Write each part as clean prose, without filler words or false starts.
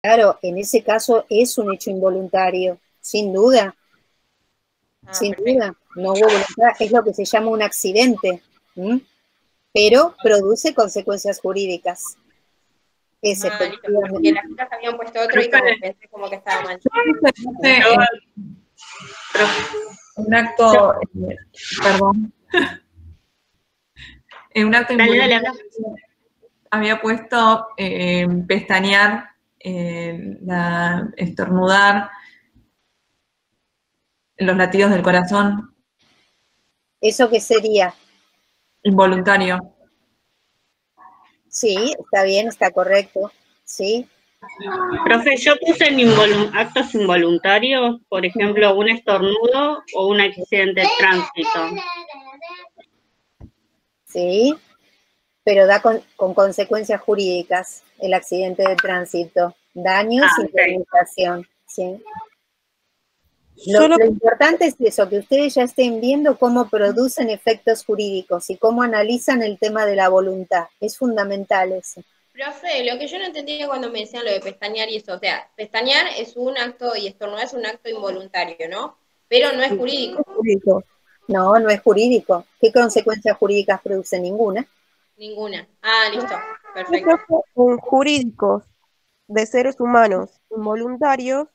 Claro, en ese caso es un hecho involuntario, sin duda, sin Perfecto. duda. No hubo voluntad, es lo que se llama un accidente, ¿m? Pero produce consecuencias jurídicas. Es Listo, porque efectivamente. las chicas habían puesto otro y como pensé como que estaba mal. Un acto, perdón, en un acto Dale, habla. había puesto pestañear, estornudar, los latidos del corazón, ¿Eso qué sería? involuntario. Sí, está bien, está correcto, sí. Profe, yo puse actos involuntarios, por ejemplo, un estornudo o un accidente de tránsito. Sí, pero da con consecuencias jurídicas el accidente de tránsito, daños y indemnización, ¿sí? Lo importante es eso, que ustedes ya estén viendo cómo producen efectos jurídicos y cómo analizan el tema de la voluntad. Es fundamental eso. Profe, lo que yo no entendía cuando me decían lo de pestañear y eso, o sea, pestañear es un acto y estornudar es un acto involuntario, ¿no? Pero no es jurídico. No, no es jurídico. ¿Qué consecuencias jurídicas produce? Ninguna. Ninguna. Listo, perfecto. En jurídicos de seres humanos involuntarios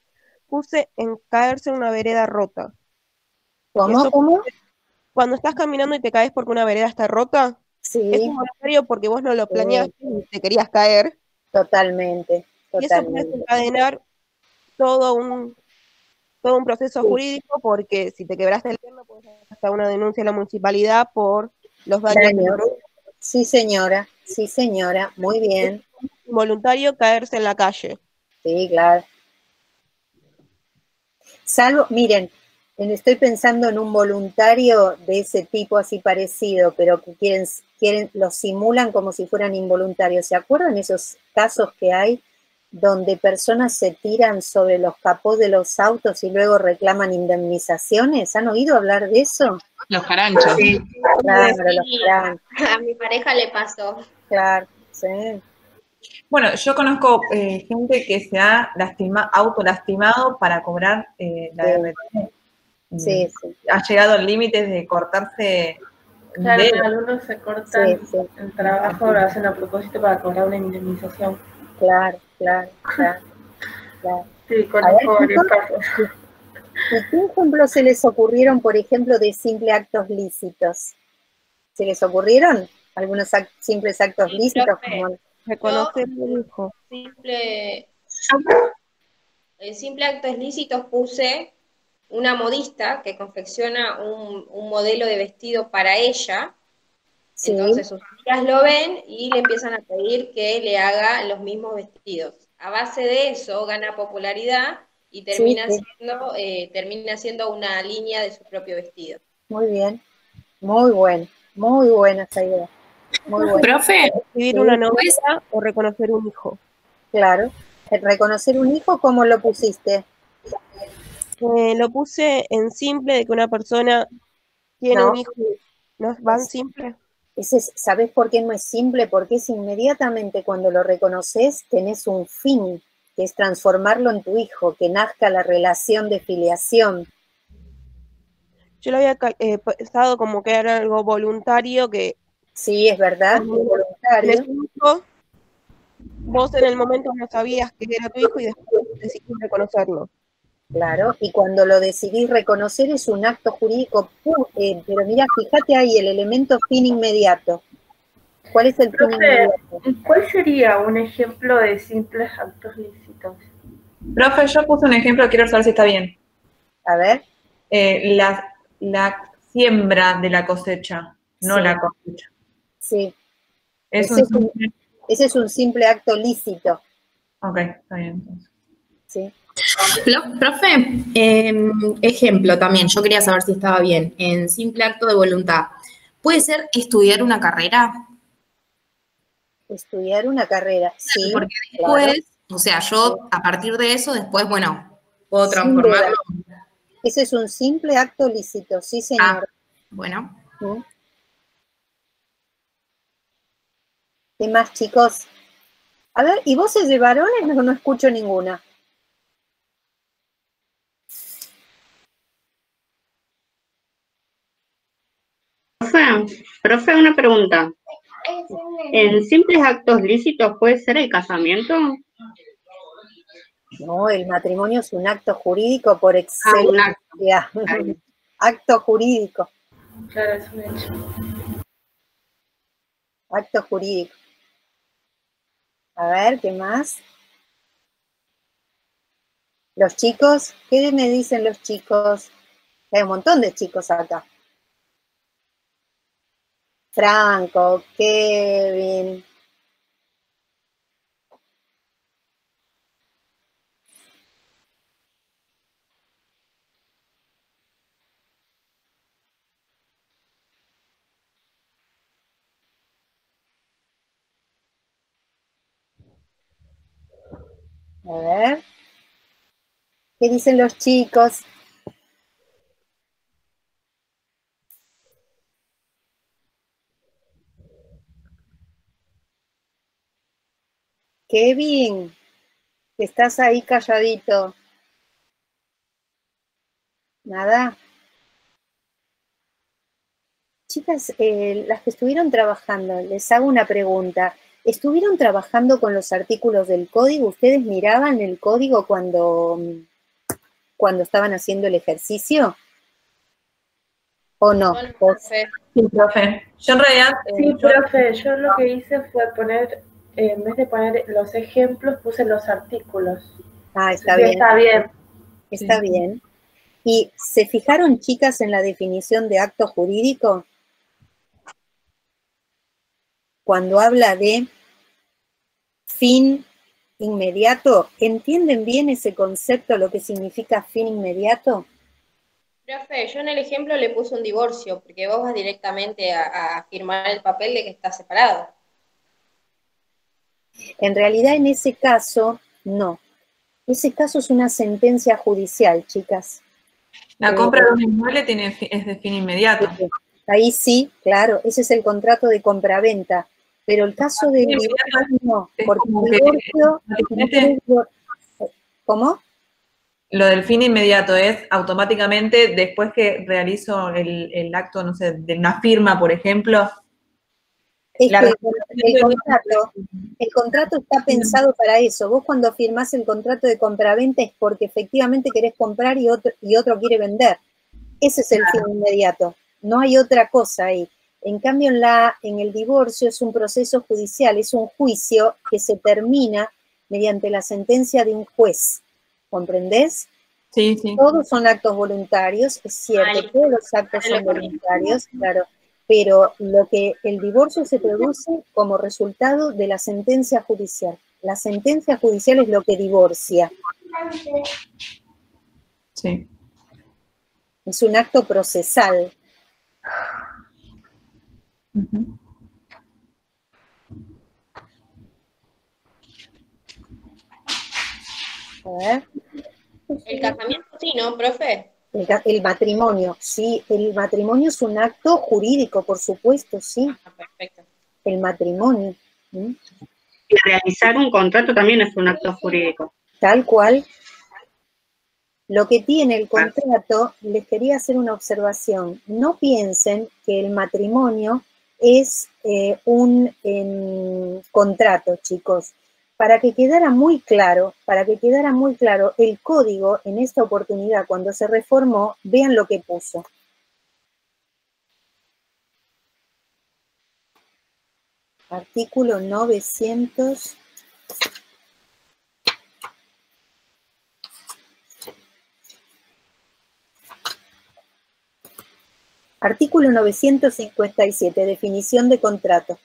puse en caerse en una vereda rota. ¿Cómo? Cuando estás caminando y te caes porque una vereda está rota, sí. Es involuntario porque vos no lo planeaste y te querías caer. Totalmente. Y eso puede desencadenar todo un proceso jurídico, porque si te quebraste el pierna, puedes hacer hasta una denuncia a la municipalidad por los daños. Sí, señora, muy bien. Es involuntario caerse en la calle. Sí, claro. Salvo, miren, estoy pensando en un voluntario de ese tipo así parecido, pero que lo simulan como si fueran involuntarios. ¿Se acuerdan esos casos que hay donde personas se tiran sobre los capós de los autos y luego reclaman indemnizaciones? ¿Han oído hablar de eso? Los caranchos. Sí, claro, los caranchos. A mi pareja le pasó. Claro, sí. Bueno, yo conozco gente que se ha autolastimado para cobrar la RT. Sí. Ha llegado al límite de cortarse. Claro, algunos se cortan el trabajo, lo hacen a propósito para cobrar una indemnización. Claro. Sí, conozco varios casos. ¿Y qué ejemplos se les ocurrieron, por ejemplo, de simples actos lícitos? ¿Se les ocurrieron algunos simples actos lícitos? Como reconocer un hijo. El simple actos lícitos puse una modista que confecciona un modelo de vestido para ella. Sí. Entonces sus amigas lo ven y le empiezan a pedir que le haga los mismos vestidos. A base de eso gana popularidad y termina siendo una línea de su propio vestido. Muy bien, muy buena esa idea. Muy buena. Profe, escribir una novela o reconocer un hijo. Claro. ¿Reconocer un hijo cómo lo pusiste? Lo puse en simple, de que una persona tiene un hijo. ¿No va en simple? ¿Sabés por qué no es simple? Porque es inmediatamente cuando lo reconoces, tenés un fin, que es transformarlo en tu hijo, que nazca la relación de filiación. Yo lo había pensado como que era algo voluntario, que... Sí, es verdad, es voluntario. Vos en el momento no sabías que era tu hijo y después decidiste reconocerlo. Claro, y cuando lo decidís reconocer es un acto jurídico, pero mira, fíjate ahí el elemento fin inmediato. ¿Cuál es el fin inmediato? ¿Cuál sería un ejemplo de simples actos lícitos? Profe, yo puse un ejemplo, quiero saber si está bien. A ver. La siembra de la cosecha, no la cosecha. Sí. Ese es un simple acto lícito. Ok, está bien entonces. Sí. Profe, ejemplo también, yo quería saber si estaba bien, en simple acto de voluntad, ¿puede ser estudiar una carrera? Estudiar una carrera, sí. Porque después, o sea, yo a partir de eso, después, bueno, puedo transformarlo. Ese es un simple acto lícito, sí, señor. Bueno. ¿Qué más, chicos? A ver, ¿y voces de varones? No, no escucho ninguna. Profe, una pregunta. ¿En simples actos lícitos puede ser el casamiento? No, el matrimonio es un acto jurídico por Un acto. excelencia. Acto jurídico. Claro, es un hecho. Acto jurídico. A ver, ¿qué más? Los chicos, ¿qué me dicen los chicos? Hay un montón de chicos acá. Franco, Kevin. A ver. ¿Qué dicen los chicos? Kevin, que estás ahí calladito. Nada. Chicas, las que estuvieron trabajando, les hago una pregunta. ¿Estuvieron trabajando con los artículos del código? ¿Ustedes miraban el código cuando estaban haciendo el ejercicio? ¿O no? No, profe. Sí, profe. Yo en realidad... Sí, profe, yo lo que hice fue poner, en vez de poner los ejemplos, puse los artículos. Ah, está Sí, bien. está bien. Está bien. ¿Y se fijaron, chicas, en la definición de acto jurídico? Cuando habla de fin inmediato, ¿entienden bien ese concepto, lo que significa fin inmediato? Profe, yo en el ejemplo le puse un divorcio, porque vos vas directamente a firmar el papel de que estás separado. En realidad, en ese caso, no. Ese caso es una sentencia judicial, chicas. La compra de un inmueble es de fin inmediato. Ahí sí, claro, ese es el contrato de compraventa. Pero el caso del divorcio no, porque el divorcio... ¿Cómo? Lo del fin inmediato es automáticamente después que realizo el acto, no sé, de una firma, por ejemplo. Es que el contrato está pensado para eso. Vos cuando firmás el contrato de compraventa es porque efectivamente querés comprar y otro quiere vender. Ese es el fin inmediato. No hay otra cosa ahí. En cambio, en el divorcio es un proceso judicial, es un juicio que se termina mediante la sentencia de un juez. ¿Comprendés? Sí, sí. Todos son actos voluntarios, es cierto, todos los actos son voluntarios, claro, pero el divorcio se produce como resultado de la sentencia judicial. La sentencia judicial es lo que divorcia. Sí. Es un acto procesal. Uh-huh. A ver. El casamiento sí, ¿no, profe? El matrimonio, sí, el matrimonio es un acto jurídico, por supuesto, sí. Ah, perfecto. El matrimonio. Y realizar un contrato también es un acto jurídico. Tal cual. Lo que tiene el contrato, les quería hacer una observación. No piensen que el matrimonio es un contrato, chicos. Para que quedara muy claro, el código en esta oportunidad, cuando se reformó, vean lo que puso. Artículo 900. Artículo 957, definición de contrato.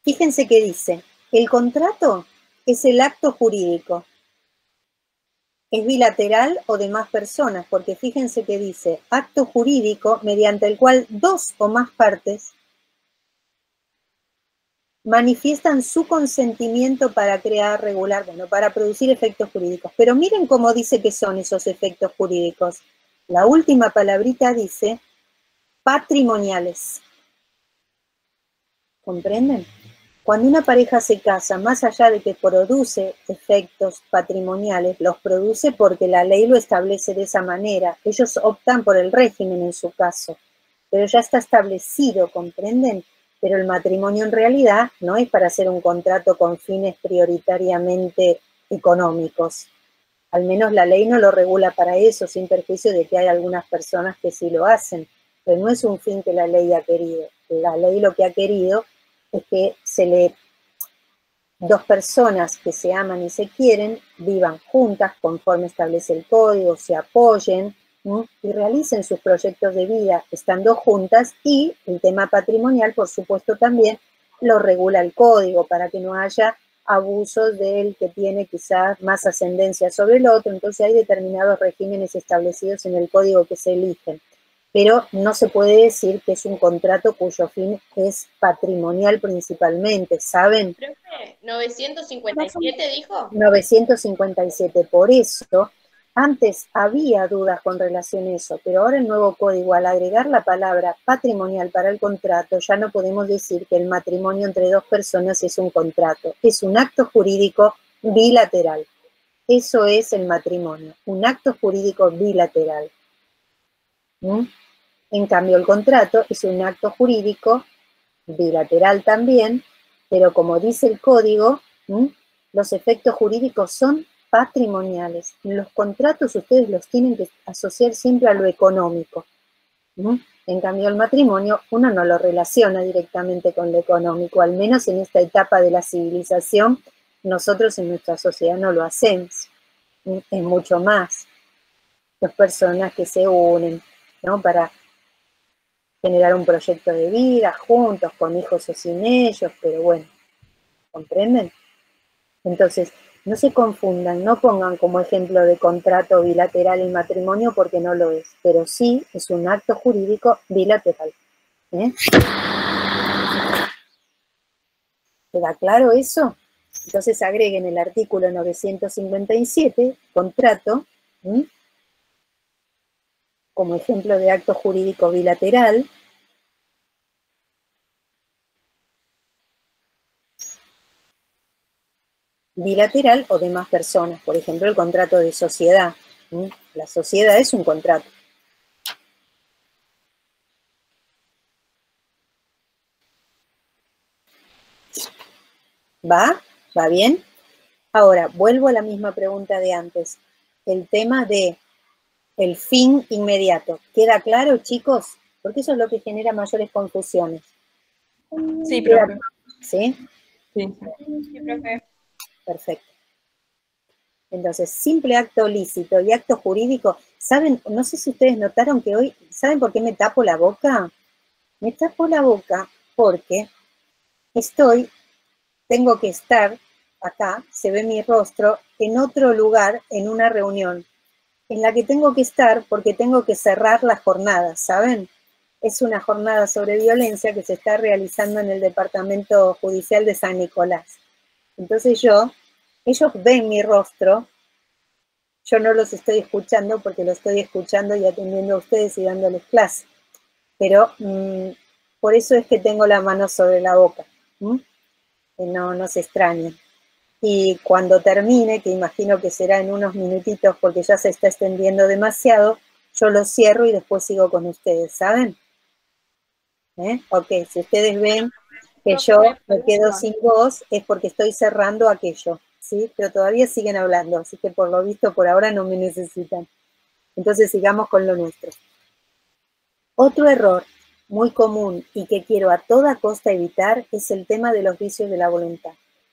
Fíjense que dice, el contrato es el acto jurídico. Es bilateral o de más personas, porque fíjense que dice, acto jurídico mediante el cual dos o más partes manifiestan su consentimiento para crear, regular, para producir efectos jurídicos. Pero miren cómo dice que son esos efectos jurídicos. La última palabrita dice patrimoniales. ¿Comprenden? Cuando una pareja se casa, más allá de que produce efectos patrimoniales, los produce porque la ley lo establece de esa manera. Ellos optan por el régimen en su caso, pero ya está establecido, ¿comprenden? Pero el matrimonio en realidad no es para hacer un contrato con fines prioritariamente económicos. Al menos la ley no lo regula para eso, sin perjuicio de que hay algunas personas que sí lo hacen. Pero no es un fin que la ley ha querido. La ley lo que ha querido es que dos personas que se aman y se quieren vivan juntas conforme establece el código, se apoyen, ¿sí? Y realicen sus proyectos de vida estando juntas, y el tema patrimonial, por supuesto, también lo regula el código para que no haya abusos del que tiene quizás más ascendencia sobre el otro. Entonces hay determinados regímenes establecidos en el código que se eligen. Pero no se puede decir que es un contrato cuyo fin es patrimonial principalmente, ¿saben? Profe, 957 dijo. 957, por eso, antes había dudas con relación a eso, pero ahora el nuevo código, al agregar la palabra patrimonial para el contrato, ya no podemos decir que el matrimonio entre dos personas es un contrato, es un acto jurídico bilateral. Eso es el matrimonio, un acto jurídico bilateral. En cambio, el contrato es un acto jurídico bilateral también, pero como dice el código, los efectos jurídicos son patrimoniales. Los contratos ustedes los tienen que asociar siempre a lo económico. En cambio, el matrimonio uno no lo relaciona directamente con lo económico, al menos en esta etapa de la civilización, nosotros en nuestra sociedad no lo hacemos. Es mucho más. Dos personas que se unen, ¿no? Para generar un proyecto de vida juntos, con hijos o sin ellos, pero bueno, ¿comprenden? Entonces, no se confundan, no pongan como ejemplo de contrato bilateral el matrimonio porque no lo es, pero sí es un acto jurídico bilateral. ¿Queda claro eso? Entonces agreguen el artículo 957, contrato, como ejemplo de acto jurídico bilateral. Bilateral o de más personas, por ejemplo, el contrato de sociedad. La sociedad es un contrato. ¿Va? ¿Va bien? Ahora, vuelvo a la misma pregunta de antes. El tema de el fin inmediato. ¿Queda claro, chicos? Porque eso es lo que genera mayores confusiones. Sí, profe. ¿Sí? Sí. Sí, profe. Perfecto. Entonces, simple acto lícito y acto jurídico. ¿Saben? No sé si ustedes notaron que hoy, ¿saben por qué me tapo la boca? Me tapo la boca porque tengo que estar acá, se ve mi rostro, en otro lugar, en una reunión, en la que tengo que estar porque tengo que cerrar la jornada, ¿saben? Es una jornada sobre violencia que se está realizando en el Departamento Judicial de San Nicolás. Entonces ellos ven mi rostro, yo no los estoy escuchando porque lo estoy escuchando y atendiendo a ustedes y dándoles clase, pero por eso es que tengo la mano sobre la boca, que no se extrañen. Y cuando termine, que imagino que será en unos minutitos porque ya se está extendiendo demasiado, yo lo cierro y después sigo con ustedes, ¿saben? Ok, si ustedes ven que yo me quedo sin voz, es porque estoy cerrando aquello, ¿sí? Pero todavía siguen hablando, así que por lo visto por ahora no me necesitan. Entonces sigamos con lo nuestro. Otro error muy común y que quiero a toda costa evitar es el tema de los vicios de la voluntad.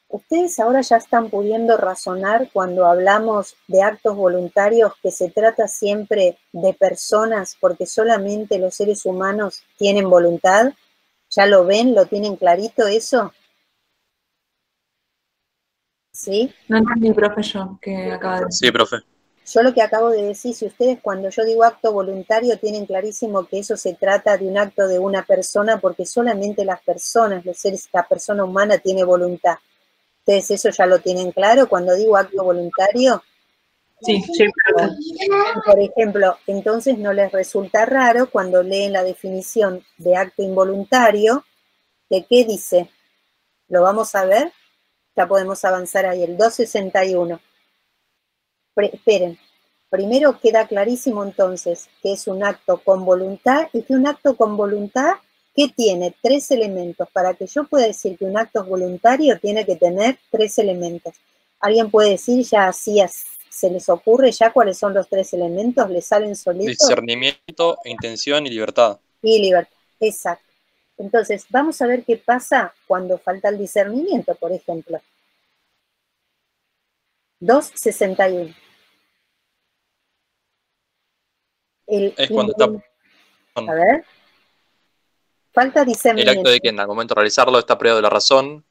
Ustedes ahora ya están pudiendo razonar cuando hablamos de actos voluntarios que se trata siempre de personas porque solamente los seres humanos tienen voluntad. ¿Ya lo ven? ¿Lo tienen clarito eso? ¿Sí? No entendí, profe, yo, que acaba de decir. Sí, profe. Yo lo que acabo de decir, si ustedes cuando yo digo acto voluntario tienen clarísimo que eso se trata de un acto de una persona porque solamente las personas, los seres, la persona humana tiene voluntad. ¿Ustedes eso ya lo tienen claro cuando digo acto voluntario? Sí, profe. Por ejemplo, entonces no les resulta raro cuando leen la definición de acto involuntario, ¿de qué dice? ¿Lo vamos a ver? Ya podemos avanzar ahí, el 261. Esperen, primero queda clarísimo entonces que es un acto con voluntad y que un acto con voluntad que tiene 3 elementos. Para que yo pueda decir que un acto es voluntario tiene que tener 3 elementos. ¿Alguien puede decir ya así se les ocurre ya cuáles son los 3 elementos? ¿Les salen solitos? Discernimiento, intención y libertad. Y libertad, exacto. Entonces, vamos a ver qué pasa cuando falta el discernimiento, por ejemplo. 261. Es cuando está... A ver. Falta El discernimiento. acto de que en algún momento de realizarlo está privado de la razón.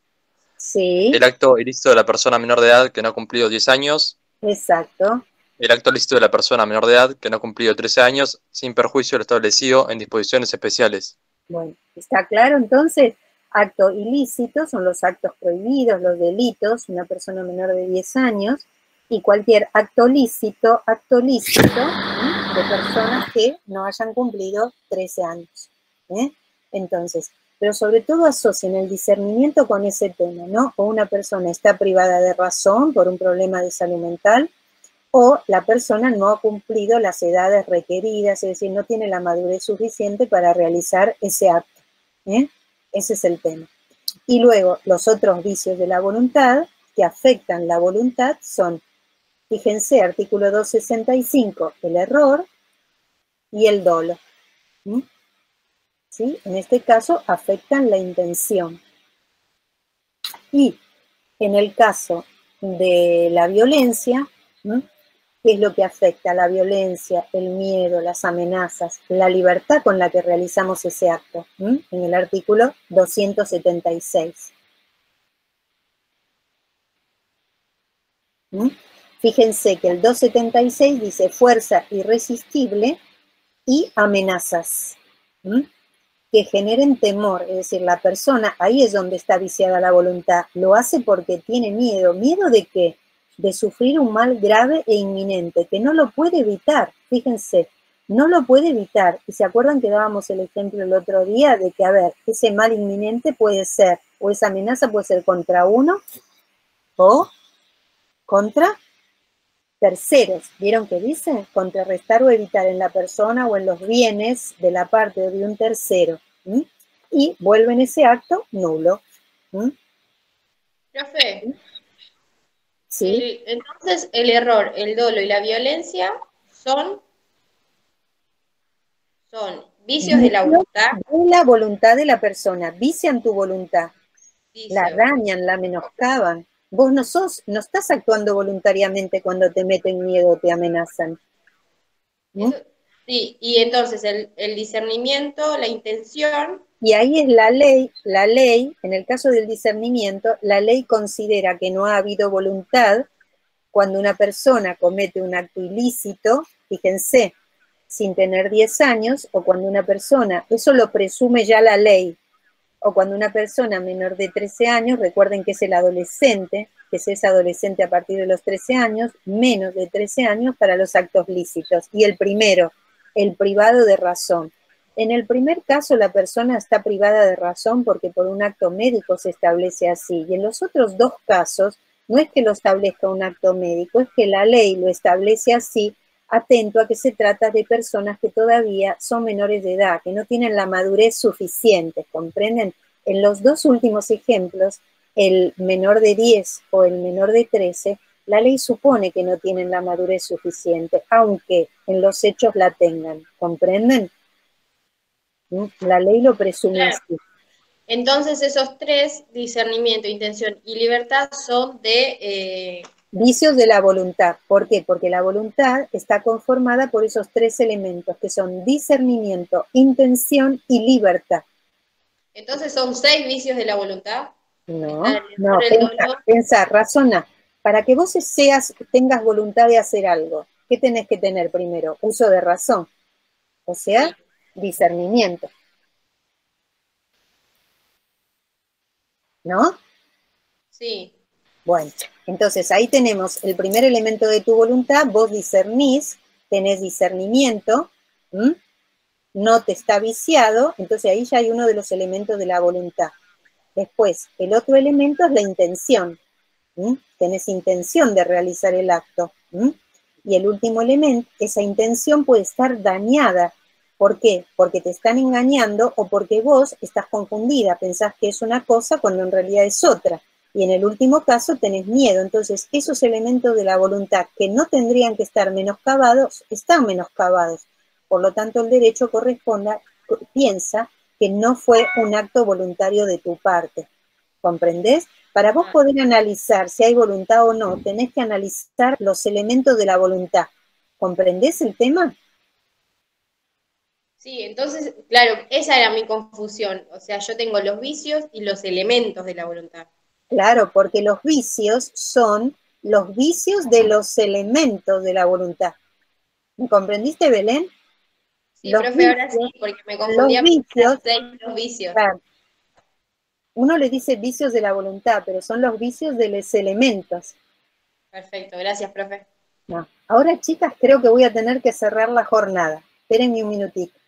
Sí. El acto ilícito de la persona menor de edad que no ha cumplido 10 años. Exacto. El acto lícito de la persona menor de edad que no ha cumplido 13 años, sin perjuicio de lo establecido en disposiciones especiales. Bueno, ¿está claro entonces? Acto ilícito son los actos prohibidos, los delitos, una persona menor de 10 años, y cualquier acto lícito de personas que no hayan cumplido 13 años. Entonces, pero sobre todo asocian el discernimiento con ese tema, ¿no? O una persona está privada de razón por un problema de salud mental, o la persona no ha cumplido las edades requeridas, es decir, no tiene la madurez suficiente para realizar ese acto. Ese es el tema. Y luego, los otros vicios de la voluntad que afectan la voluntad son, fíjense, artículo 265, el error y el dolo. ¿Sí? En este caso, afectan la intención. Y en el caso de la violencia, ¿qué es lo que afecta? La violencia, el miedo, las amenazas, la libertad con la que realizamos ese acto, en el artículo 276. Fíjense que el 276 dice fuerza irresistible y amenazas, que generen temor, es decir, la persona, ahí es donde está viciada la voluntad, lo hace porque tiene miedo. ¿Miedo de qué? De sufrir un mal grave e inminente, que no lo puede evitar, fíjense, no lo puede evitar. Y se acuerdan que dábamos el ejemplo el otro día de que, a ver, ese mal inminente puede ser, o esa amenaza puede ser contra uno, o contra terceros. ¿Vieron qué dice? Contrarrestar o evitar en la persona o en los bienes de la parte de un tercero. Y vuelven ese acto nulo. Profe. Sí. Entonces, el error, el dolo y la violencia son vicios de la voluntad. De la voluntad de la persona, vician tu voluntad. Vicio. La dañan, la menoscaban. Vos no estás actuando voluntariamente cuando te meten miedo o te amenazan. Sí, y entonces el discernimiento, la intención. Y ahí es la ley, en el caso del discernimiento, la ley considera que no ha habido voluntad cuando una persona comete un acto ilícito, fíjense, sin tener 10 años, o cuando una persona, eso lo presume ya la ley, o cuando una persona menor de 13 años, recuerden que es el adolescente, que se es adolescente a partir de los 13 años, menos de 13 años para los actos lícitos. Y el primero, el privado de razón. En el primer caso, la persona está privada de razón porque por un acto médico se establece así. Y en los otros 2 casos, no es que lo establezca un acto médico, es que la ley lo establece así, atento a que se trata de personas que todavía son menores de edad, que no tienen la madurez suficiente, ¿comprenden? En los 2 últimos ejemplos, el menor de 10 o el menor de 13, la ley supone que no tienen la madurez suficiente, aunque en los hechos la tengan, ¿comprenden? La ley lo presume así. Entonces esos 3, discernimiento, intención y libertad, son de... Vicios de la voluntad. ¿Por qué? Porque la voluntad está conformada por esos 3 elementos, que son discernimiento, intención y libertad. Entonces son 6 vicios de la voluntad. No, pensá, razona. Para que vos tengas voluntad de hacer algo, ¿qué tenés que tener primero? Uso de razón, o sea, discernimiento. ¿No? Sí. Bueno, entonces ahí tenemos el primer elemento de tu voluntad, vos discernís, tenés discernimiento, no te está viciado, entonces ahí ya hay uno de los elementos de la voluntad. Después, el otro elemento es la intención. Tenés intención de realizar el acto. Y el último elemento, esa intención puede estar dañada. ¿Por qué? Porque te están engañando o porque vos estás confundida, pensás que es una cosa cuando en realidad es otra. Y en el último caso tenés miedo. Entonces, esos elementos de la voluntad que no tendrían que estar menoscabados, están menoscabados. Por lo tanto, el derecho piensa que no fue un acto voluntario de tu parte. ¿Comprendés? Para vos poder analizar si hay voluntad o no, tenés que analizar los elementos de la voluntad. ¿Comprendés el tema? Sí, entonces, claro, esa era mi confusión. O sea, yo tengo los vicios y los elementos de la voluntad. Claro, porque los vicios son los vicios de los elementos de la voluntad. ¿Me comprendiste, Belén? Sí, Los profe, ahora vicios, sí, porque me los confundía con vicios, las 6 los vicios. claro, uno le dice vicios de la voluntad, pero son los vicios de los elementos. Perfecto, gracias, profe. No. Ahora, chicas, creo que voy a tener que cerrar la jornada. Espérenme un minutito.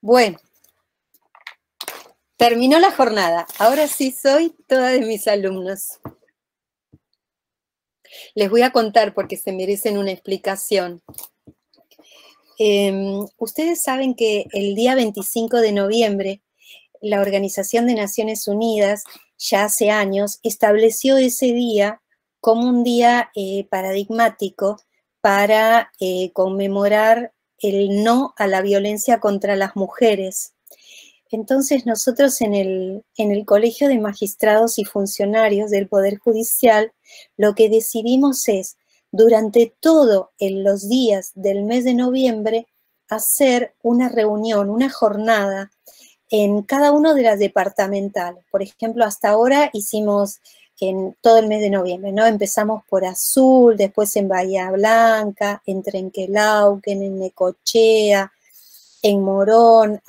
Bueno, terminó la jornada. Ahora sí soy toda de mis alumnos. Les voy a contar porque se merecen una explicación. Ustedes saben que el día 25 de noviembre, la Organización de Naciones Unidas, ya hace años, estableció ese día como un día paradigmático para conmemorar el no a la violencia contra las mujeres. Entonces nosotros en el Colegio de Magistrados y Funcionarios del Poder Judicial, lo que decidimos es, durante todos los días del mes de noviembre, hacer una reunión, una jornada en cada uno de las departamentales. Por ejemplo, hasta ahora hicimos en todo el mes de noviembre, ¿no? Empezamos por Azul, después en Bahía Blanca, en Trenquelauquen, en Necochea, en Morón,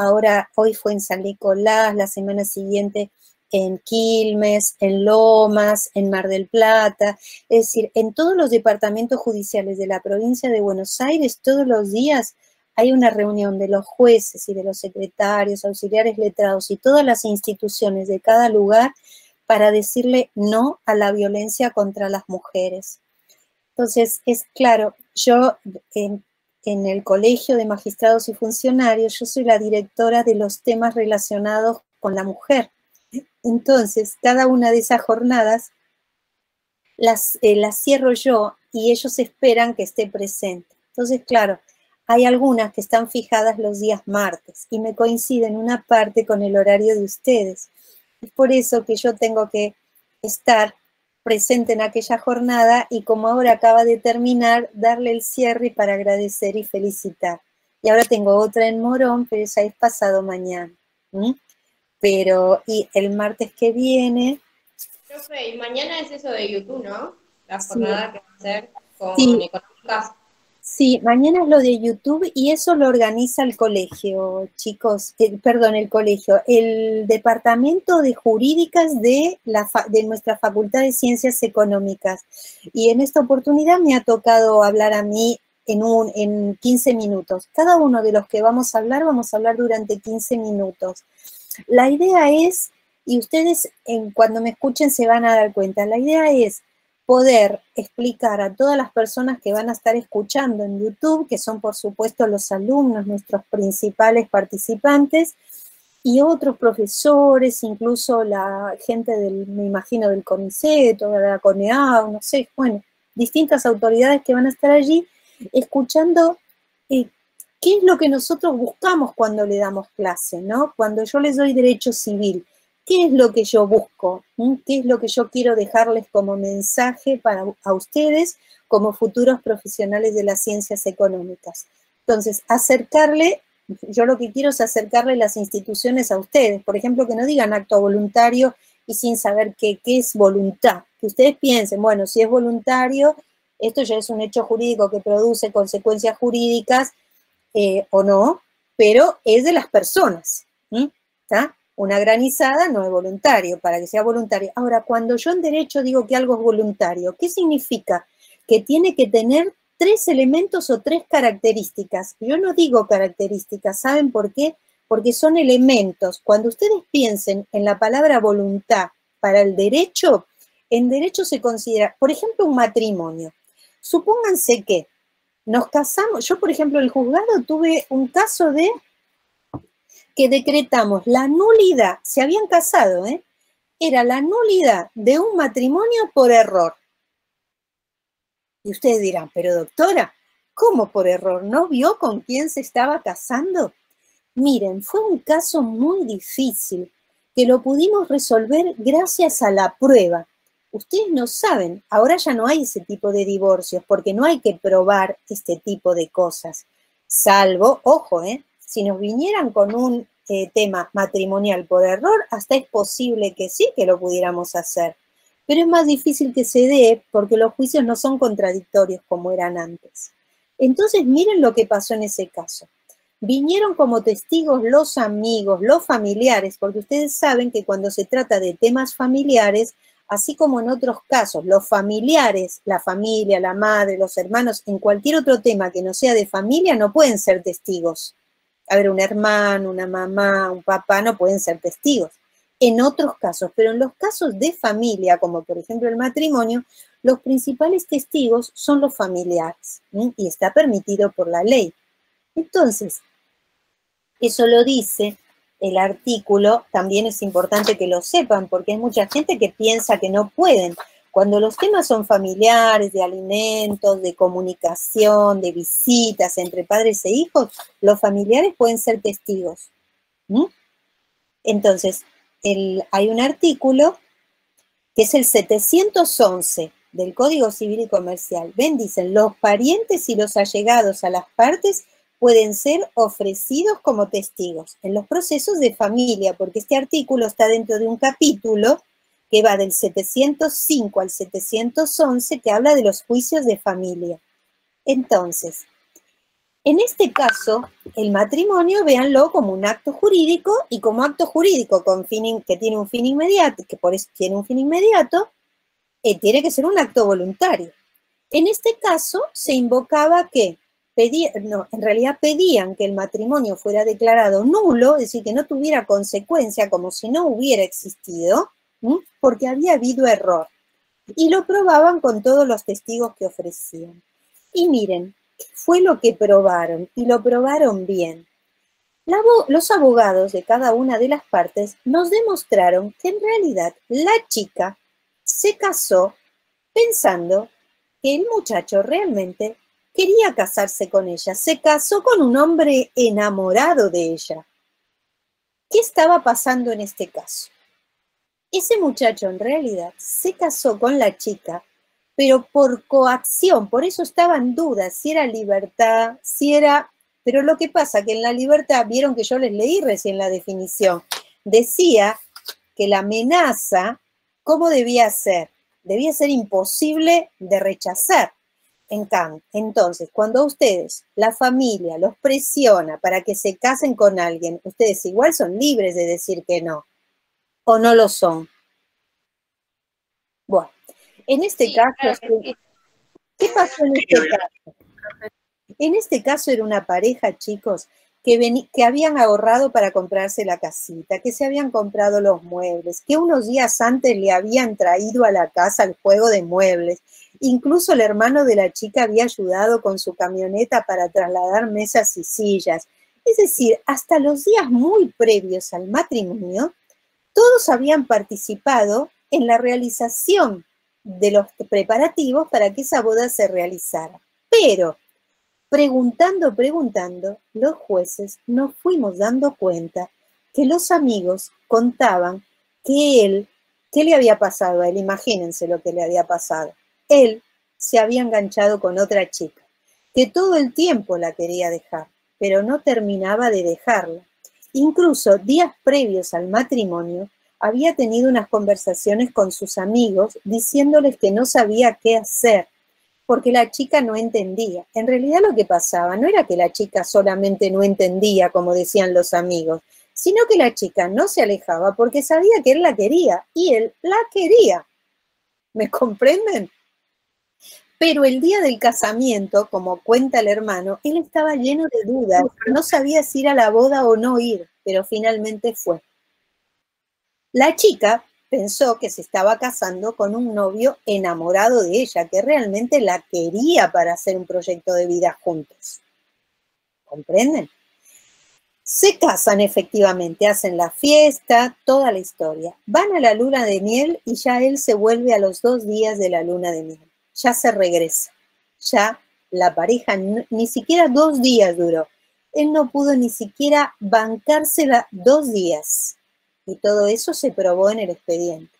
hoy fue en San Nicolás, la semana siguiente en Quilmes, en Lomas, en Mar del Plata, es decir, en todos los departamentos judiciales de la provincia de Buenos Aires, todos los días hay una reunión de los jueces y de los secretarios, auxiliares letrados y todas las instituciones de cada lugar para decirle no a la violencia contra las mujeres. Entonces, es claro, yo en el Colegio de Magistrados y Funcionarios, yo soy la directora de los temas relacionados con la mujer. Entonces, cada una de esas jornadas las cierro yo y ellos esperan que esté presente. Entonces, claro, hay algunas que están fijadas los días martes y me coinciden una parte con el horario de ustedes. Es por eso que yo tengo que estar presente en aquella jornada y como ahora acaba de terminar, darle el cierre para agradecer y felicitar. Y ahora tengo otra en Morón, pero esa es pasado mañana. Pero, y el martes que viene... Profe, y mañana es eso de YouTube, ¿no? La jornada que va a hacer con Económicas. Sí, mañana es lo de YouTube y eso lo organiza el colegio, chicos, el colegio, el Departamento de Jurídicas de nuestra Facultad de Ciencias Económicas. Y en esta oportunidad me ha tocado hablar a mí en 15 minutos. Cada uno de los que vamos a hablar durante 15 minutos. La idea es, y ustedes cuando me escuchen se van a dar cuenta, la idea es poder explicar a todas las personas que van a estar escuchando en YouTube, que son por supuesto los alumnos, nuestros principales participantes, y otros profesores, incluso la gente me imagino, del CONICET, de la CONEAU, no sé, bueno, distintas autoridades que van a estar allí escuchando qué es lo que nosotros buscamos cuando le damos clase, ¿no? Cuando yo les doy derecho civil, ¿qué es lo que yo busco? ¿Qué es lo que yo quiero dejarles como mensaje a ustedes como futuros profesionales de las ciencias económicas? Entonces, yo lo que quiero es acercarle las instituciones a ustedes. Por ejemplo, que no digan acto voluntario y sin saber qué es voluntad. Que ustedes piensen, bueno, si es voluntario, esto ya es un hecho jurídico que produce consecuencias jurídicas o no, pero es de las personas. ¿Está? Una granizada no es voluntario, para que sea voluntario. Ahora, cuando yo en derecho digo que algo es voluntario, ¿qué significa? Que tiene que tener 3 elementos o 3 características. Yo no digo características, ¿saben por qué? Porque son elementos. Cuando ustedes piensen en la palabra voluntad para el derecho, en derecho se considera, por ejemplo, un matrimonio. Supónganse que nos casamos, yo por ejemplo en el juzgado tuve un caso de que decretamos la nulidad, se habían casado, era la nulidad de un matrimonio por error. Y ustedes dirán, pero doctora, ¿cómo por error? ¿No vio con quién se estaba casando? Miren, fue un caso muy difícil que lo pudimos resolver gracias a la prueba. Ustedes no saben, ahora ya no hay ese tipo de divorcios porque no hay que probar este tipo de cosas. Salvo, ojo, si nos vinieran con un tema matrimonial por error, hasta es posible que sí que lo pudiéramos hacer. Pero es más difícil que se dé porque los juicios no son contradictorios como eran antes. Entonces, miren lo que pasó en ese caso. Vinieron como testigos los amigos, los familiares, porque ustedes saben que cuando se trata de temas familiares, así como en otros casos, los familiares, la familia, la madre, los hermanos, en cualquier otro tema que no sea de familia, no pueden ser testigos. A ver, un hermano, una mamá, un papá no pueden ser testigos. En otros casos, pero en los casos de familia, como por ejemplo el matrimonio, los principales testigos son los familiares, ¿sí? Y está permitido por la ley. Entonces, eso lo dice el artículo, también es importante que lo sepan, porque hay mucha gente que piensa que no pueden. Cuando los temas son familiares, de alimentos, de comunicación, de visitas entre padres e hijos, los familiares pueden ser testigos. ¿Mm? Entonces, hay un artículo que es el 711 del Código Civil y Comercial. Ven, dicen, los parientes y los allegados a las partes pueden ser ofrecidos como testigos en los procesos de familia, porque este artículo está dentro de un capítulo que va del 705 al 711, que habla de los juicios de familia. Entonces, en este caso, el matrimonio, véanlo como un acto jurídico, y como acto jurídico que tiene un fin inmediato, que por eso tiene un fin inmediato, tiene que ser un acto voluntario. En este caso, se invocaba que en realidad pedían que el matrimonio fuera declarado nulo, es decir, que no tuviera consecuencia, como si no hubiera existido, porque había habido error. Y lo probaban con todos los testigos que ofrecían. Y miren, ¿qué fue lo que probaron? Y lo probaron bien. Los abogados de cada una de las partes nos demostraron que en realidad la chica se casó pensando que el muchacho realmente quería casarse con ella. Se casó con un hombre enamorado de ella. ¿Qué estaba pasando en este caso? Ese muchacho en realidad se casó con la chica, pero por coacción, por eso estaba en duda si era libertad, si era... Pero lo que pasa que en la libertad, vieron que yo les leí recién la definición, decía que la amenaza, ¿cómo debía ser? Debía ser imposible de rechazar. Entonces, cuando ustedes, la familia, los presiona para que se casen con alguien, ustedes igual son libres de decir que no, o no lo son. Bueno, en este caso, ¿qué pasó en este caso? En este caso era una pareja, chicos, que habían ahorrado para comprarse la casita, que se habían comprado los muebles, que unos días antes le habían traído a la casa el juego de muebles. Incluso el hermano de la chica había ayudado con su camioneta para trasladar mesas y sillas. Es decir, hasta los días muy previos al matrimonio, todos habían participado en la realización de los preparativos para que esa boda se realizara. Pero, preguntando, los jueces nos fuimos dando cuenta que los amigos contaban que ¿qué le había pasado a él? Imagínense lo que le había pasado. Él se había enganchado con otra chica, que todo el tiempo la quería dejar, pero no terminaba de dejarla. Incluso días previos al matrimonio, había tenido unas conversaciones con sus amigos diciéndoles que no sabía qué hacer, porque la chica no entendía. En realidad lo que pasaba no era que la chica solamente no entendía, como decían los amigos, sino que la chica no se alejaba porque sabía que él la quería, y él la quería. ¿Me comprenden? Pero el día del casamiento, como cuenta el hermano, él estaba lleno de dudas, no sabía si ir a la boda o no ir, pero finalmente fue. La chica pensó que se estaba casando con un novio enamorado de ella, que realmente la quería para hacer un proyecto de vida juntos. ¿Comprenden? Se casan efectivamente, hacen la fiesta, toda la historia. Van a la luna de miel y ya él se vuelve a los 2 días de la luna de miel. Ya se regresa. Ya la pareja ni siquiera 2 días duró. Él no pudo ni siquiera bancársela 2 días. Y todo eso se probó en el expediente.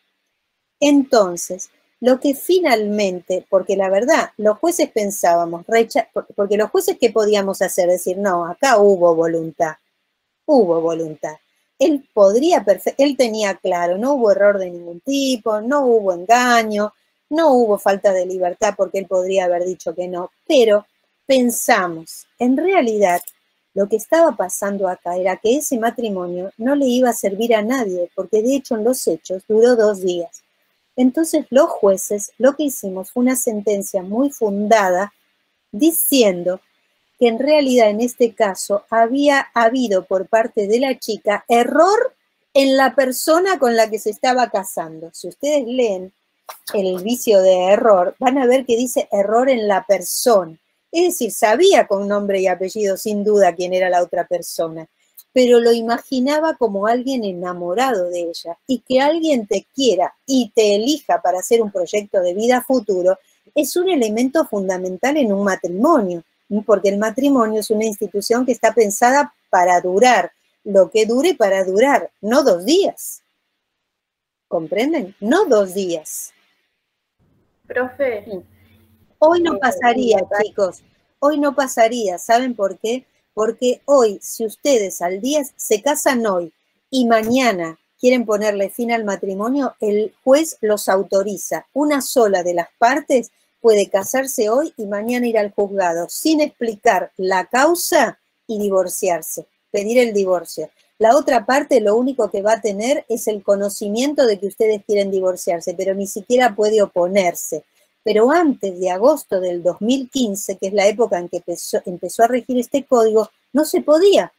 Entonces, lo que finalmente, porque la verdad, los jueces pensábamos, porque los jueces, ¿qué podíamos hacer? Decir, no, acá hubo voluntad. Hubo voluntad. Él tenía claro, no hubo error de ningún tipo, no hubo engaño, no hubo falta de libertad porque él podría haber dicho que no, pero pensamos, en realidad, lo que estaba pasando acá era que ese matrimonio no le iba a servir a nadie, porque de hecho en los hechos duró 2 días. Entonces los jueces lo que hicimos fue una sentencia muy fundada diciendo que en realidad en este caso había habido por parte de la chica error en la persona con la que se estaba casando. Si ustedes leen el vicio de error, van a ver que dice error en la persona. Es decir, sabía con nombre y apellido sin duda quién era la otra persona, pero lo imaginaba como alguien enamorado de ella. Y que alguien te quiera y te elija para hacer un proyecto de vida futuro es un elemento fundamental en un matrimonio, porque el matrimonio es una institución que está pensada para durar, lo que dure para durar, no 2 días. ¿Comprenden? No 2 días. Profe. Hoy no pasaría, chicos. Hoy no pasaría. ¿Saben por qué? Porque hoy, si ustedes al día se casan hoy y mañana quieren ponerle fin al matrimonio, el juez los autoriza. Una sola de las partes puede casarse hoy y mañana ir al juzgado sin explicar la causa y divorciarse, pedir el divorcio. La otra parte lo único que va a tener es el conocimiento de que ustedes quieren divorciarse, pero ni siquiera puede oponerse. Pero antes de agosto del 2015, que es la época en que empezó a regir este código, no se podía.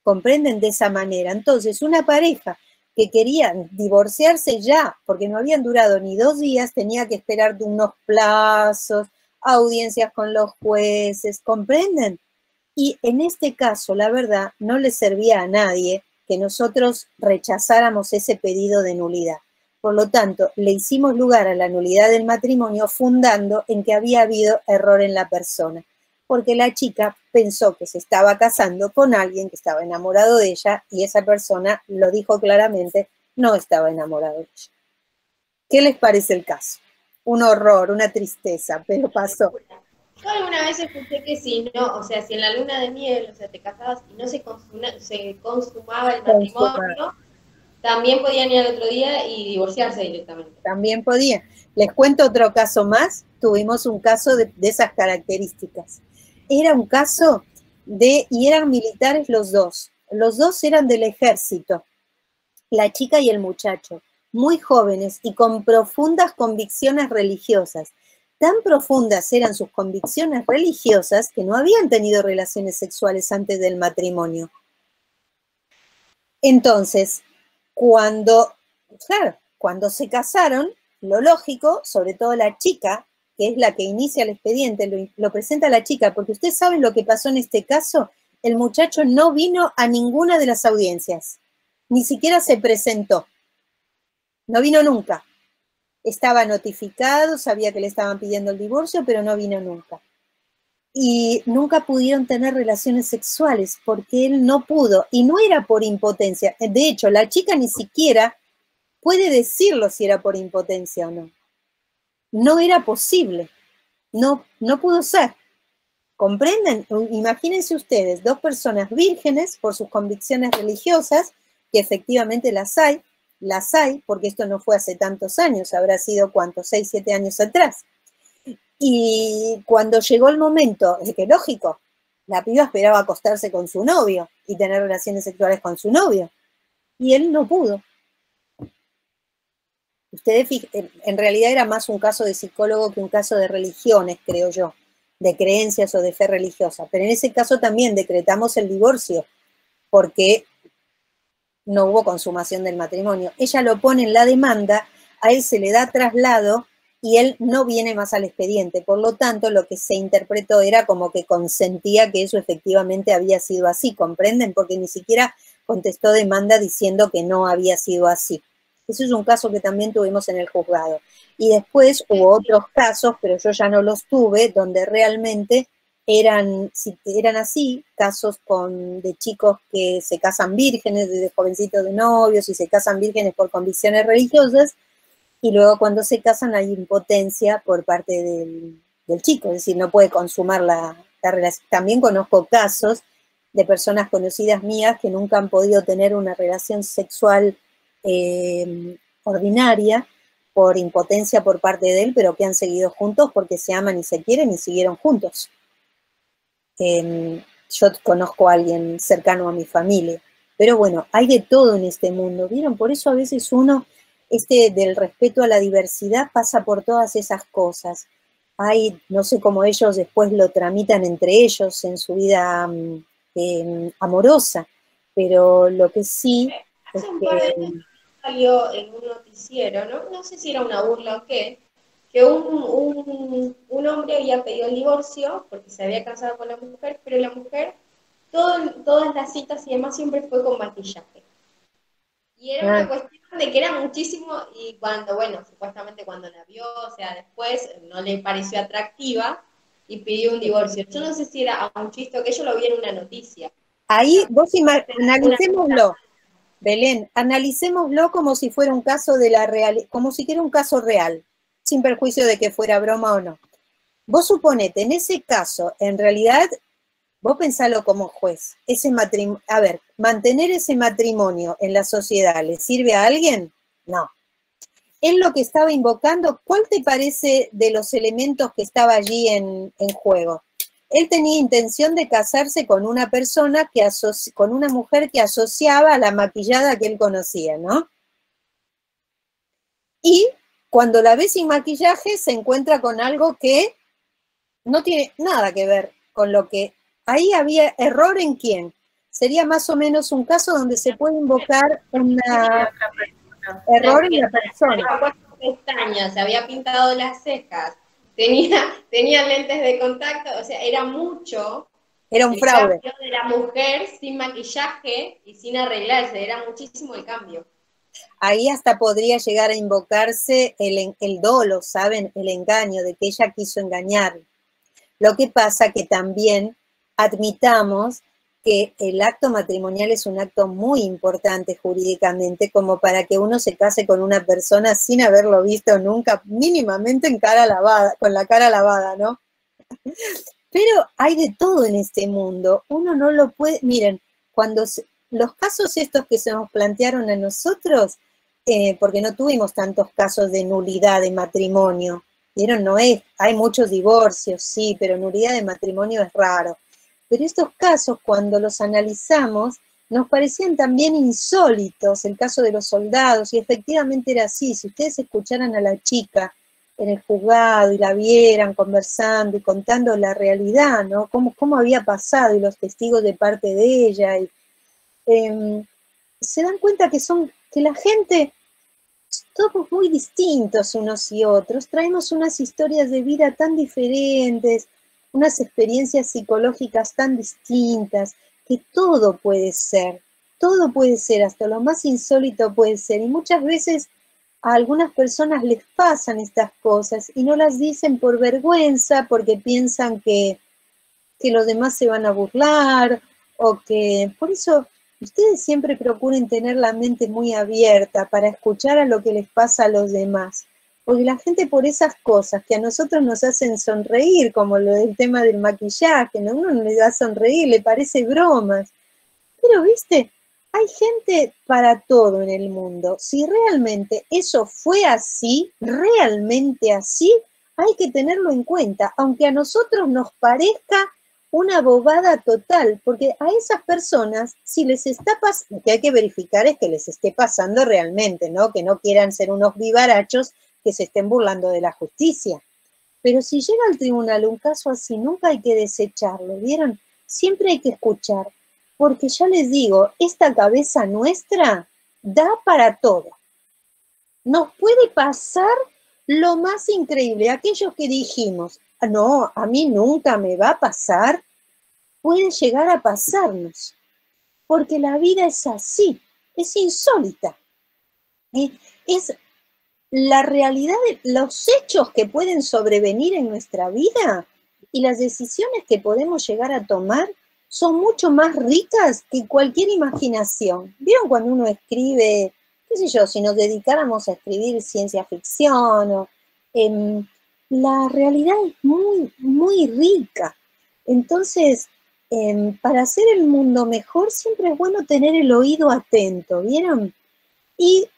¿Comprenden? De esa manera. Entonces, una pareja que quería divorciarse ya, porque no habían durado ni 2 días, tenía que esperar unos plazos, audiencias con los jueces, ¿comprenden? Y en este caso, la verdad, no le servía a nadie que nosotros rechazáramos ese pedido de nulidad. Por lo tanto, le hicimos lugar a la nulidad del matrimonio fundando en que había habido error en la persona, porque la chica pensó que se estaba casando con alguien que estaba enamorado de ella y esa persona lo dijo claramente, no estaba enamorado de ella. ¿Qué les parece el caso? Un horror, una tristeza, pero pasó. Yo alguna vez escuché que si no, o sea, si en la luna de miel, o sea, te casabas y no se consumaba el matrimonio, también podían ir al otro día y divorciarse directamente. También podían. Les cuento otro caso más. Tuvimos un caso de esas características. Era un caso y eran militares los dos. Los dos eran del ejército, la chica y el muchacho, muy jóvenes y con profundas convicciones religiosas. Tan profundas eran sus convicciones religiosas que no habían tenido relaciones sexuales antes del matrimonio. Entonces, cuando se casaron, lo lógico, sobre todo la chica, que es la que inicia el expediente, lo presenta la chica, porque ustedes saben lo que pasó en este caso, el muchacho no vino a ninguna de las audiencias, ni siquiera se presentó, no vino nunca. Estaba notificado, sabía que le estaban pidiendo el divorcio, pero no vino nunca. Y nunca pudieron tener relaciones sexuales porque él no pudo, y no era por impotencia. De hecho, la chica ni siquiera puede decirlo si era por impotencia o no. No era posible, no pudo ser. ¿Comprenden? Imagínense ustedes, 2 personas vírgenes por sus convicciones religiosas, que efectivamente las hay, porque esto no fue hace tantos años, habrá sido, ¿cuántos? 6, 7 años atrás. Y cuando llegó el momento, es que lógico, la piba esperaba acostarse con su novio y tener relaciones sexuales con su novio, y él no pudo. Ustedes, en realidad era más un caso de psicólogo que un caso de religiones, creo yo, de creencias o de fe religiosa, pero en ese caso también decretamos el divorcio, porque no hubo consumación del matrimonio. Ella lo pone en la demanda, a él se le da traslado y él no viene más al expediente. Por lo tanto, lo que se interpretó era como que consentía que eso efectivamente había sido así, ¿comprenden? Porque ni siquiera contestó demanda diciendo que no había sido así. Eso es un caso que también tuvimos en el juzgado. Y después hubo otros casos, pero yo ya no los tuve, donde realmente eran así, casos de chicos que se casan vírgenes, de jovencitos de novios, y se casan vírgenes por convicciones religiosas, y luego cuando se casan hay impotencia por parte del chico, es decir, no puede consumar la relación. También conozco casos de personas conocidas mías que nunca han podido tener una relación sexual ordinaria por impotencia por parte de él, pero que han seguido juntos porque se aman y se quieren y siguieron juntos. Yo conozco a alguien cercano a mi familia, pero bueno, hay de todo en este mundo, ¿vieron? Por eso a veces uno, del respeto a la diversidad pasa por todas esas cosas. no sé cómo ellos después lo tramitan entre ellos en su vida amorosa, pero lo que sí es Hace un par de que... años salió en un noticiero, no sé si era una burla o qué, que un hombre había pedido el divorcio porque se había casado con la mujer, pero la mujer, todas las citas y demás siempre fue con maquillaje. Y era una cuestión de que era muchísimo, y bueno, supuestamente cuando la vio, o sea, después no le pareció atractiva y pidió un divorcio. Yo no sé si era un chiste o que yo lo vi en una noticia. Ahí analicémoslo, Belén, analicémoslo como si fuera un caso de la real, como si fuera un caso real, sin perjuicio de que fuera broma o no. Vos suponete, en ese caso, en realidad, vos pensalo como juez, a ver, ¿mantener ese matrimonio en la sociedad le sirve a alguien? No. Él lo que estaba invocando, ¿cuál te parece de los elementos que estaba allí en juego? Él tenía intención de casarse con una persona, con una mujer que asociaba a la maquillada que él conocía, ¿no? Y cuando la ve sin maquillaje se encuentra con algo que no tiene nada que ver con lo que... Ahí había error en quién. Sería más o menos un caso donde se puede invocar error en la persona. Se había puesto pestañas, se había pintado las cejas, tenía lentes de contacto, o sea, era mucho. Era un fraude. El cambio de la mujer sin maquillaje y sin arreglarse, era muchísimo el cambio. Ahí hasta podría llegar a invocarse el dolo, ¿saben? El engaño, de que ella quiso engañar. Lo que pasa que también admitamos que el acto matrimonial es un acto muy importante jurídicamente, como para que uno se case con una persona sin haberlo visto nunca, mínimamente con la cara lavada, ¿no? Pero hay de todo en este mundo. Uno no lo puede... Miren, los casos estos que se nos plantearon a nosotros, porque no tuvimos tantos casos de nulidad de matrimonio, ¿vieron? Hay muchos divorcios, sí, pero nulidad de matrimonio es raro. Pero estos casos, cuando los analizamos, nos parecían también insólitos, el caso de los soldados, y efectivamente era así. Si ustedes escucharan a la chica en el juzgado y la vieran conversando y contando la realidad, ¿no? Cómo había pasado y los testigos de parte de ella, y, se dan cuenta que la gente, todos muy distintos unos y otros, traemos unas historias de vida tan diferentes, unas experiencias psicológicas tan distintas, que todo puede ser, hasta lo más insólito puede ser, y muchas veces a algunas personas les pasan estas cosas y no las dicen por vergüenza, porque piensan que los demás se van a burlar, o que, por eso, ustedes siempre procuren tener la mente muy abierta para escuchar a lo que les pasa a los demás. Porque la gente, por esas cosas que a nosotros nos hacen sonreír, como lo del tema del maquillaje, ¿no? Uno no le da sonreír, le parece bromas. Pero, ¿viste? Hay gente para todo en el mundo. Si realmente eso fue así, realmente así, hay que tenerlo en cuenta, aunque a nosotros nos parezca una bobada total, porque a esas personas, si les está pasando, lo que hay que verificar es que les esté pasando realmente, ¿no? Que no quieran ser unos vivarachos que se estén burlando de la justicia. Pero si llega al tribunal un caso así, nunca hay que desecharlo, ¿vieron? Siempre hay que escuchar, porque ya les digo, esta cabeza nuestra da para todo. Nos puede pasar lo más increíble, aquellos que dijimos, no, a mí nunca me va a pasar, puede llegar a pasarnos, porque la vida es así, es insólita. Es la realidad de los hechos que pueden sobrevenir en nuestra vida y las decisiones que podemos llegar a tomar son mucho más ricas que cualquier imaginación. ¿Vieron cuando uno escribe, qué sé yo, si nos dedicáramos a escribir ciencia ficción? La realidad es muy, muy rica. Entonces, para hacer el mundo mejor siempre es bueno tener el oído atento, ¿vieron? Y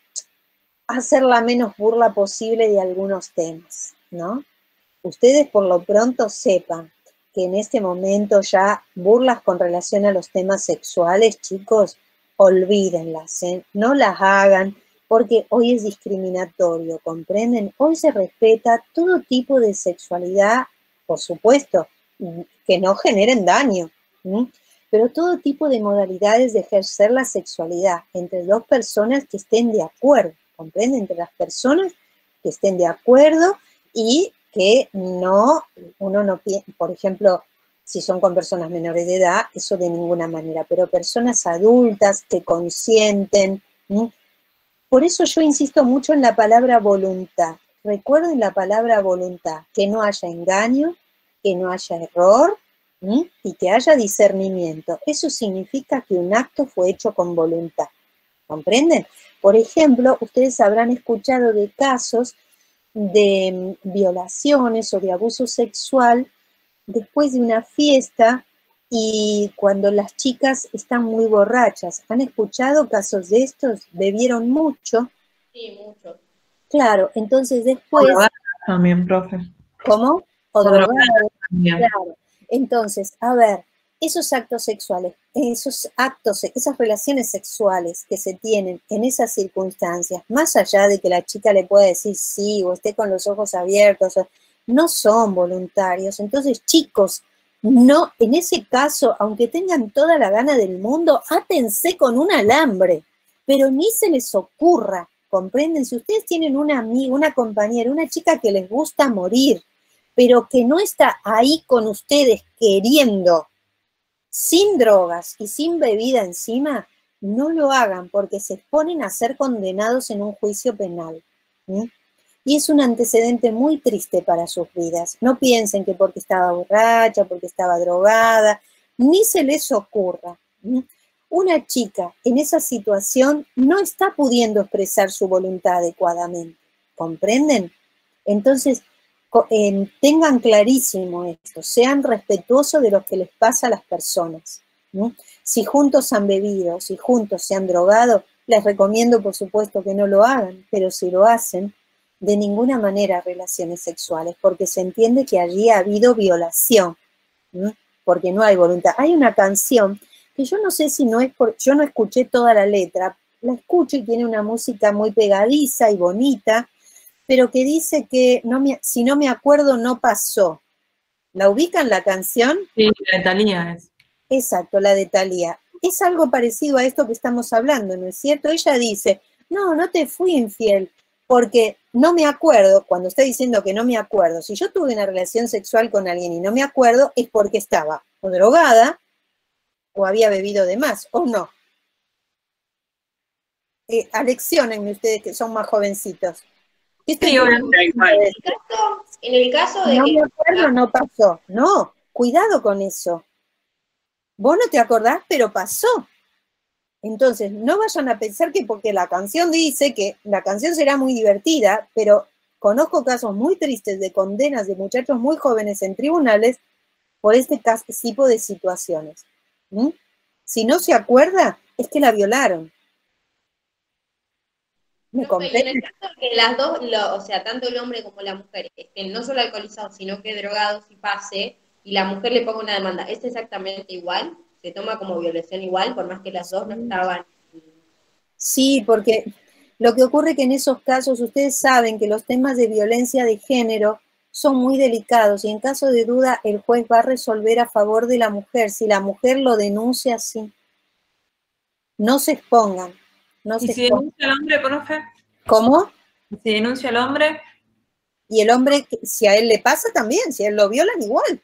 hacer la menos burla posible de algunos temas, ¿no? Ustedes por lo pronto sepan que en este momento ya burlas con relación a los temas sexuales, chicos, olvídenlas, ¿eh? No las hagan, porque hoy es discriminatorio, ¿comprenden? Hoy se respeta todo tipo de sexualidad, por supuesto, que no generen daño, pero todo tipo de modalidades de ejercer la sexualidad entre dos personas que estén de acuerdo, ¿comprenden? Entre las personas que estén de acuerdo y que no, uno no, por ejemplo, si son con personas menores de edad, eso de ninguna manera, pero personas adultas que consienten. Por eso yo insisto mucho en la palabra voluntad. Recuerden la palabra voluntad, que no haya engaño, que no haya error y que haya discernimiento. Eso significa que un acto fue hecho con voluntad. ¿Comprenden? Por ejemplo, ustedes habrán escuchado de casos de violaciones o de abuso sexual después de una fiesta y cuando las chicas están muy borrachas. ¿Han escuchado casos de estos? ¿Bebieron mucho? Sí, mucho. Claro, entonces después... O drogadas también, profe. ¿Cómo? O drogadas también. Claro. Entonces, a ver, esos actos sexuales, esas relaciones sexuales que se tienen en esas circunstancias, más allá de que la chica le pueda decir sí o esté con los ojos abiertos, no son voluntarios. Entonces, chicos, no, en ese caso, aunque tengan toda la gana del mundo, átense con un alambre, pero ni se les ocurra, ¿comprenden? Si ustedes tienen un amigo, una compañera, una chica que les gusta morir, pero que no está ahí con ustedes queriendo, sin drogas y sin bebida encima, no lo hagan porque se exponen a ser condenados en un juicio penal. Y es un antecedente muy triste para sus vidas. No piensen que porque estaba borracha, porque estaba drogada, ni se les ocurra. Una chica en esa situación no está pudiendo expresar su voluntad adecuadamente. ¿Comprenden? Entonces, tengan clarísimo esto, sean respetuosos de lo que les pasa a las personas. Si juntos han bebido, si juntos se han drogado, les recomiendo por supuesto que no lo hagan, pero si lo hacen, de ninguna manera relaciones sexuales, porque se entiende que allí ha habido violación, porque no hay voluntad. Hay una canción que yo no sé si no es yo no escuché toda la letra, la escucho y tiene una música muy pegadiza y bonita, pero que dice que si no me acuerdo no pasó. ¿La ubican la canción? Sí, la de Thalía es. Exacto, la de Thalía. Es algo parecido a esto que estamos hablando, ¿no es cierto? Ella dice, no te fui infiel, porque no me acuerdo, cuando está diciendo que no me acuerdo, si yo tuve una relación sexual con alguien y no me acuerdo, es porque estaba o drogada o había bebido de más, o no. Alecciónenme ustedes que son más jovencitos. Sí, obviamente. En el caso de no que... me acuerdo, no pasó. No, cuidado con eso. Vos no te acordás, pero pasó. Entonces, no vayan a pensar que porque la canción dice que la canción será muy divertida, pero conozco casos muy tristes de condenas de muchachos muy jóvenes en tribunales por este tipo de situaciones. Si no se acuerda, es que la violaron. ¿Me comprende? En el caso de que las dos, o sea, tanto el hombre como la mujer estén no solo alcoholizados, sino que drogados y pase, y la mujer le ponga una demanda, ¿es exactamente igual? ¿Se toma como violación igual, por más que las dos no estaban? Sí, porque lo que ocurre que en esos casos ustedes saben que los temas de violencia de género son muy delicados y en caso de duda el juez va a resolver a favor de la mujer. Si la mujer lo denuncia, sí. No se expongan. ¿Y si denuncia al hombre, profe? ¿Cómo? Si denuncia al hombre. Y el hombre, si a él le pasa también, si a él lo violan, igual.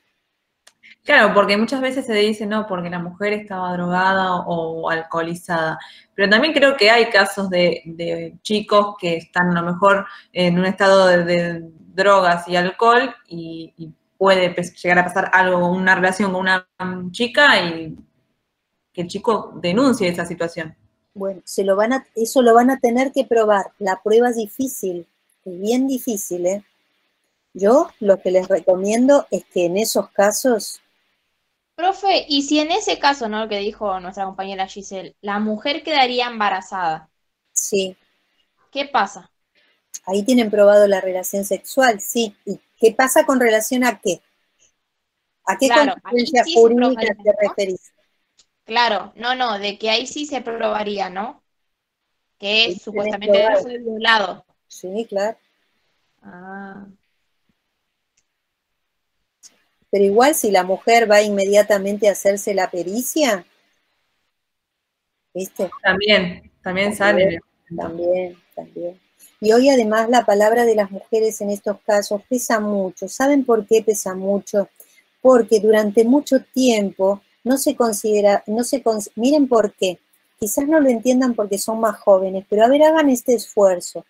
Claro, porque muchas veces se dice, no, porque la mujer estaba drogada o alcoholizada. Pero también creo que hay casos de chicos que están a lo mejor en un estado de drogas y alcohol y puede llegar a pasar algo, una relación con una chica y que el chico denuncie esa situación. Bueno, eso lo van a tener que probar. La prueba es difícil, es bien difícil, ¿eh? Yo lo que les recomiendo es que en esos casos... Profe, y si en ese caso, ¿no? Lo que dijo nuestra compañera Giselle, la mujer quedaría embarazada. Sí. ¿Qué pasa? Ahí tienen probado la relación sexual, sí. ¿Y qué pasa con relación a qué? ¿A qué consecuencia jurídica te referís? Claro, no, de que ahí sí se probaría, ¿no? que Sí, supuestamente él fue violado. Sí, claro. Ah. Pero igual si la mujer va inmediatamente a hacerse la pericia, ¿viste? También sale. También. Y hoy además la palabra de las mujeres en estos casos pesa mucho. ¿Saben por qué pesa mucho? Porque durante mucho tiempo no se considera, miren por qué. Quizás no lo entiendan porque son más jóvenes, pero a ver, hagan este esfuerzo.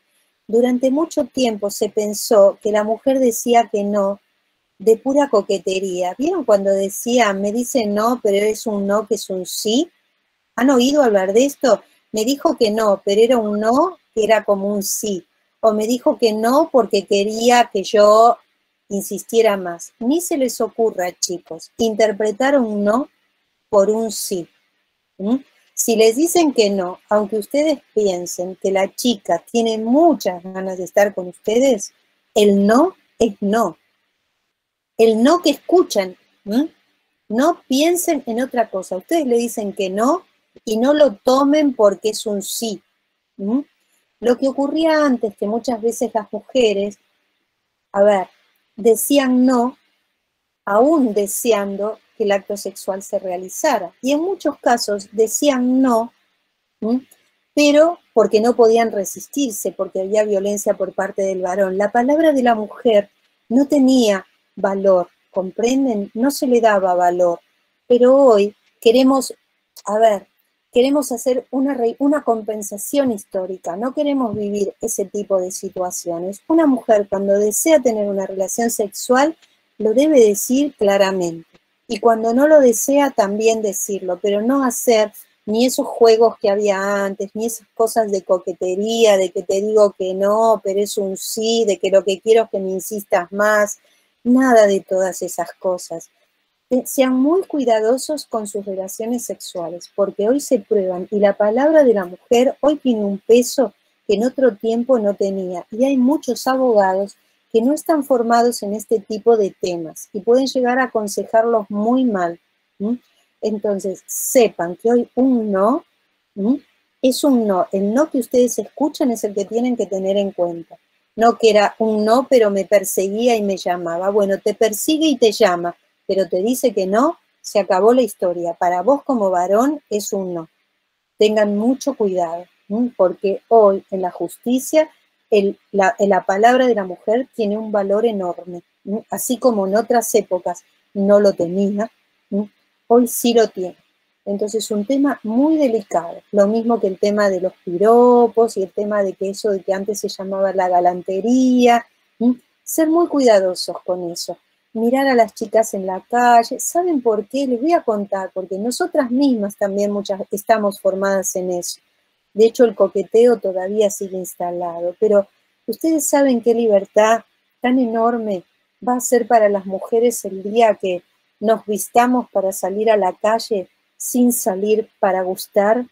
Durante mucho tiempo se pensó que la mujer decía que no de pura coquetería. ¿Vieron cuando decía, me dice no, pero es un no que es un sí? ¿Han oído hablar de esto? Me dijo que no, pero era un no que era como un sí. O me dijo que no porque quería que yo insistiera más. Ni se les ocurra, chicos, interpretar un no por un sí. ¿Mm? Si les dicen que no, aunque ustedes piensen que la chica tiene muchas ganas de estar con ustedes, el no es no. El no que escuchan. No piensen en otra cosa. Ustedes le dicen que no y no lo tomen porque es un sí. Lo que ocurría antes, que muchas veces las mujeres, a ver, decían no, aún deseando que el acto sexual se realizara. Y en muchos casos decían no, pero porque no podían resistirse, porque había violencia por parte del varón. La palabra de la mujer no tenía valor, ¿comprenden? No se le daba valor. Pero hoy queremos, queremos hacer una compensación histórica, no queremos vivir ese tipo de situaciones. Una mujer cuando desea tener una relación sexual lo debe decir claramente. Y cuando no lo desea también decirlo, pero no hacer ni esos juegos que había antes, ni esas cosas de coquetería, de que te digo que no, pero es un sí, de que lo que quiero es que me insistas más, nada de todas esas cosas. Sean muy cuidadosos con sus relaciones sexuales, porque hoy se prueban y la palabra de la mujer hoy tiene un peso que en otro tiempo no tenía. Y hay muchos abogados que no están formados en este tipo de temas y pueden llegar a aconsejarlos muy mal. Entonces, sepan que hoy un no es un no. El no que ustedes escuchan es el que tienen que tener en cuenta. No que era un no, pero me perseguía y me llamaba. Bueno, te persigue y te llama, pero te dice que no, se acabó la historia. Para vos como varón es un no. Tengan mucho cuidado, porque hoy en la justicia la palabra de la mujer tiene un valor enorme. Así como en otras épocas no lo tenía, hoy sí lo tiene. Entonces es un tema muy delicado, lo mismo que el tema de los piropos y el tema de que eso de que antes se llamaba la galantería, ser muy cuidadosos con eso, mirar a las chicas en la calle. ¿Saben por qué? Les voy a contar, porque nosotras mismas también muchas estamos formadas en eso. De hecho, el coqueteo todavía sigue instalado, pero ustedes saben qué libertad tan enorme va a ser para las mujeres el día que nos vistamos para salir a la calle sin salir para gustar.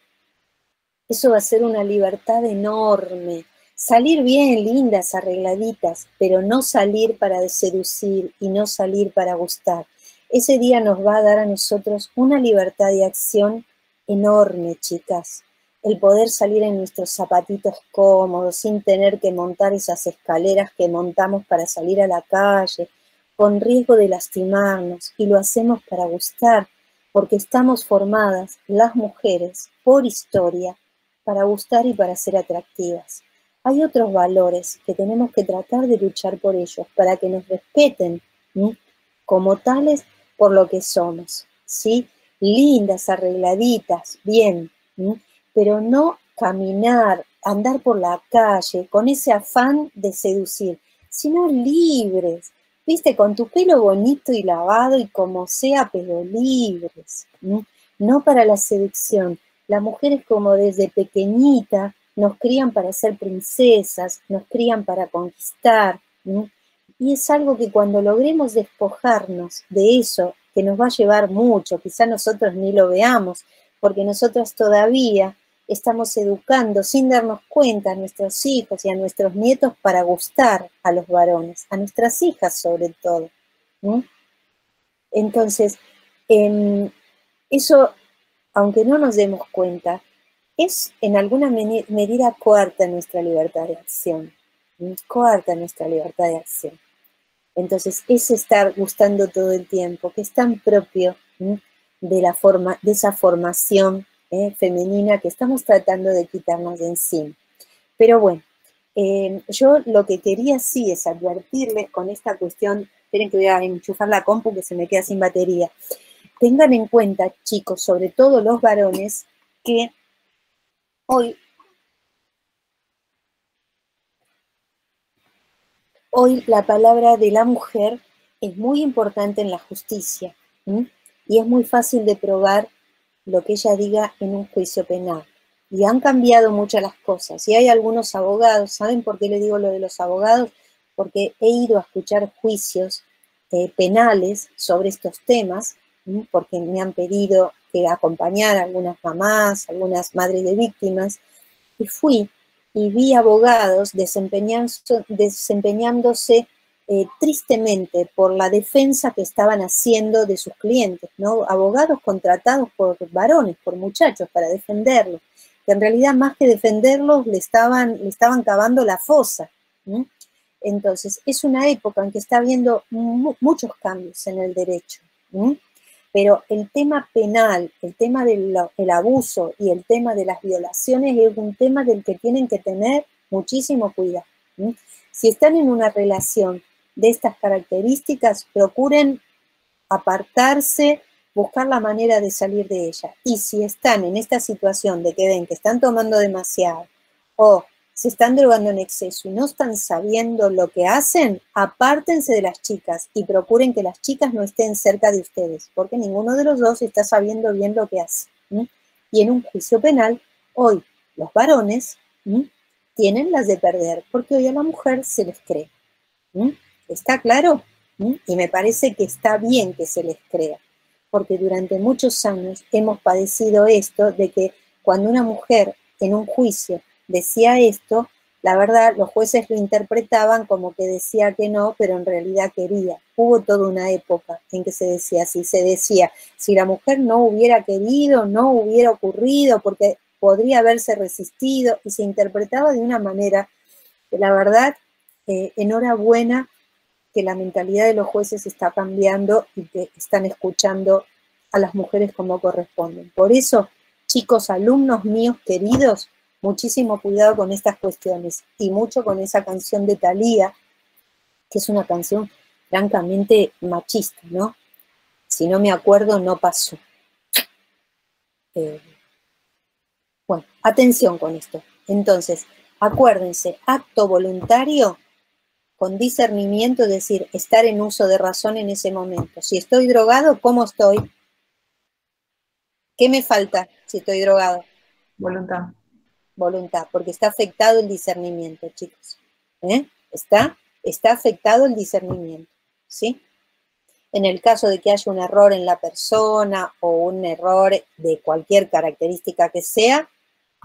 Eso va a ser una libertad enorme. Salir bien, lindas, arregladitas, pero no salir para seducir y no salir para gustar. Ese día nos va a dar a nosotros una libertad de acción enorme, chicas. El poder salir en nuestros zapatitos cómodos, sin tener que montar esas escaleras que montamos para salir a la calle, con riesgo de lastimarnos, y lo hacemos para gustar, porque estamos formadas, las mujeres, por historia, para gustar y para ser atractivas. Hay otros valores que tenemos que tratar de luchar por ellos, para que nos respeten como tales por lo que somos, ¿sí? Lindas, arregladitas, bien, pero no caminar, andar por la calle con ese afán de seducir, sino libres, viste, con tu pelo bonito y lavado y como sea, pero libres, no para la seducción. Las mujeres como desde pequeñita nos crían para ser princesas, nos crían para conquistar, y es algo que cuando logremos despojarnos de eso, que nos va a llevar mucho, quizá nosotros ni lo veamos, porque nosotros todavía estamos educando sin darnos cuenta a nuestros hijos y a nuestros nietos para gustar a los varones, a nuestras hijas sobre todo. Entonces, eso, aunque no nos demos cuenta, es en alguna medida coarta nuestra libertad de acción. Coarta nuestra libertad de acción. Entonces, es estar gustando todo el tiempo, que es tan propio de esa formación femenina que estamos tratando de quitarnos de encima. Pero bueno, yo lo que quería sí es advertirles con esta cuestión. Esperen que voy a enchufar la compu que se me queda sin batería. Tengan en cuenta, chicos, sobre todo los varones, que hoy la palabra de la mujer es muy importante en la justicia, y es muy fácil de probar lo que ella diga en un juicio penal. Y han cambiado muchas las cosas. Y hay algunos abogados, ¿saben por qué le digo lo de los abogados? Porque he ido a escuchar juicios penales sobre estos temas, porque me han pedido que acompañara a algunas mamás, algunas madres de víctimas, y fui y vi abogados desempeñándose tristemente por la defensa que estaban haciendo de sus clientes, ¿no? Abogados contratados por varones, por muchachos, para defenderlos, que en realidad más que defenderlos le estaban cavando la fosa. Entonces, es una época en que está habiendo muchos cambios en el derecho, pero el tema penal, el tema del abuso y el tema de las violaciones es un tema del que tienen que tener muchísimo cuidado. Si están en una relación de estas características, procuren apartarse, buscar la manera de salir de ella. Y si están en esta situación de que ven que están tomando demasiado o se están drogando en exceso y no están sabiendo lo que hacen, apártense de las chicas y procuren que las chicas no estén cerca de ustedes, porque ninguno de los dos está sabiendo bien lo que hace. Y en un juicio penal, hoy los varones tienen las de perder, porque hoy a la mujer se les cree. ¿Está claro? Y me parece que está bien que se les crea, porque durante muchos años hemos padecido esto de que cuando una mujer en un juicio decía esto, la verdad los jueces lo interpretaban como que decía que no, pero en realidad quería. Hubo toda una época en que se decía así, se decía, si la mujer no hubiera querido, no hubiera ocurrido, porque podría haberse resistido, y se interpretaba de una manera que la verdad, enhorabuena que la mentalidad de los jueces está cambiando y que están escuchando a las mujeres como corresponden. Por eso, chicos, alumnos míos queridos, muchísimo cuidado con estas cuestiones y mucho con esa canción de Thalía, que es una canción francamente machista, ¿no? Si no me acuerdo, no pasó. Bueno, atención con esto. Entonces, acuérdense, acto voluntario con discernimiento, es decir, estar en uso de razón en ese momento. Si estoy drogado, ¿cómo estoy? ¿Qué me falta si estoy drogado? Voluntad. Voluntad, porque está afectado el discernimiento, chicos. Está afectado el discernimiento, ¿sí? En el caso de que haya un error en la persona o un error de cualquier característica que sea,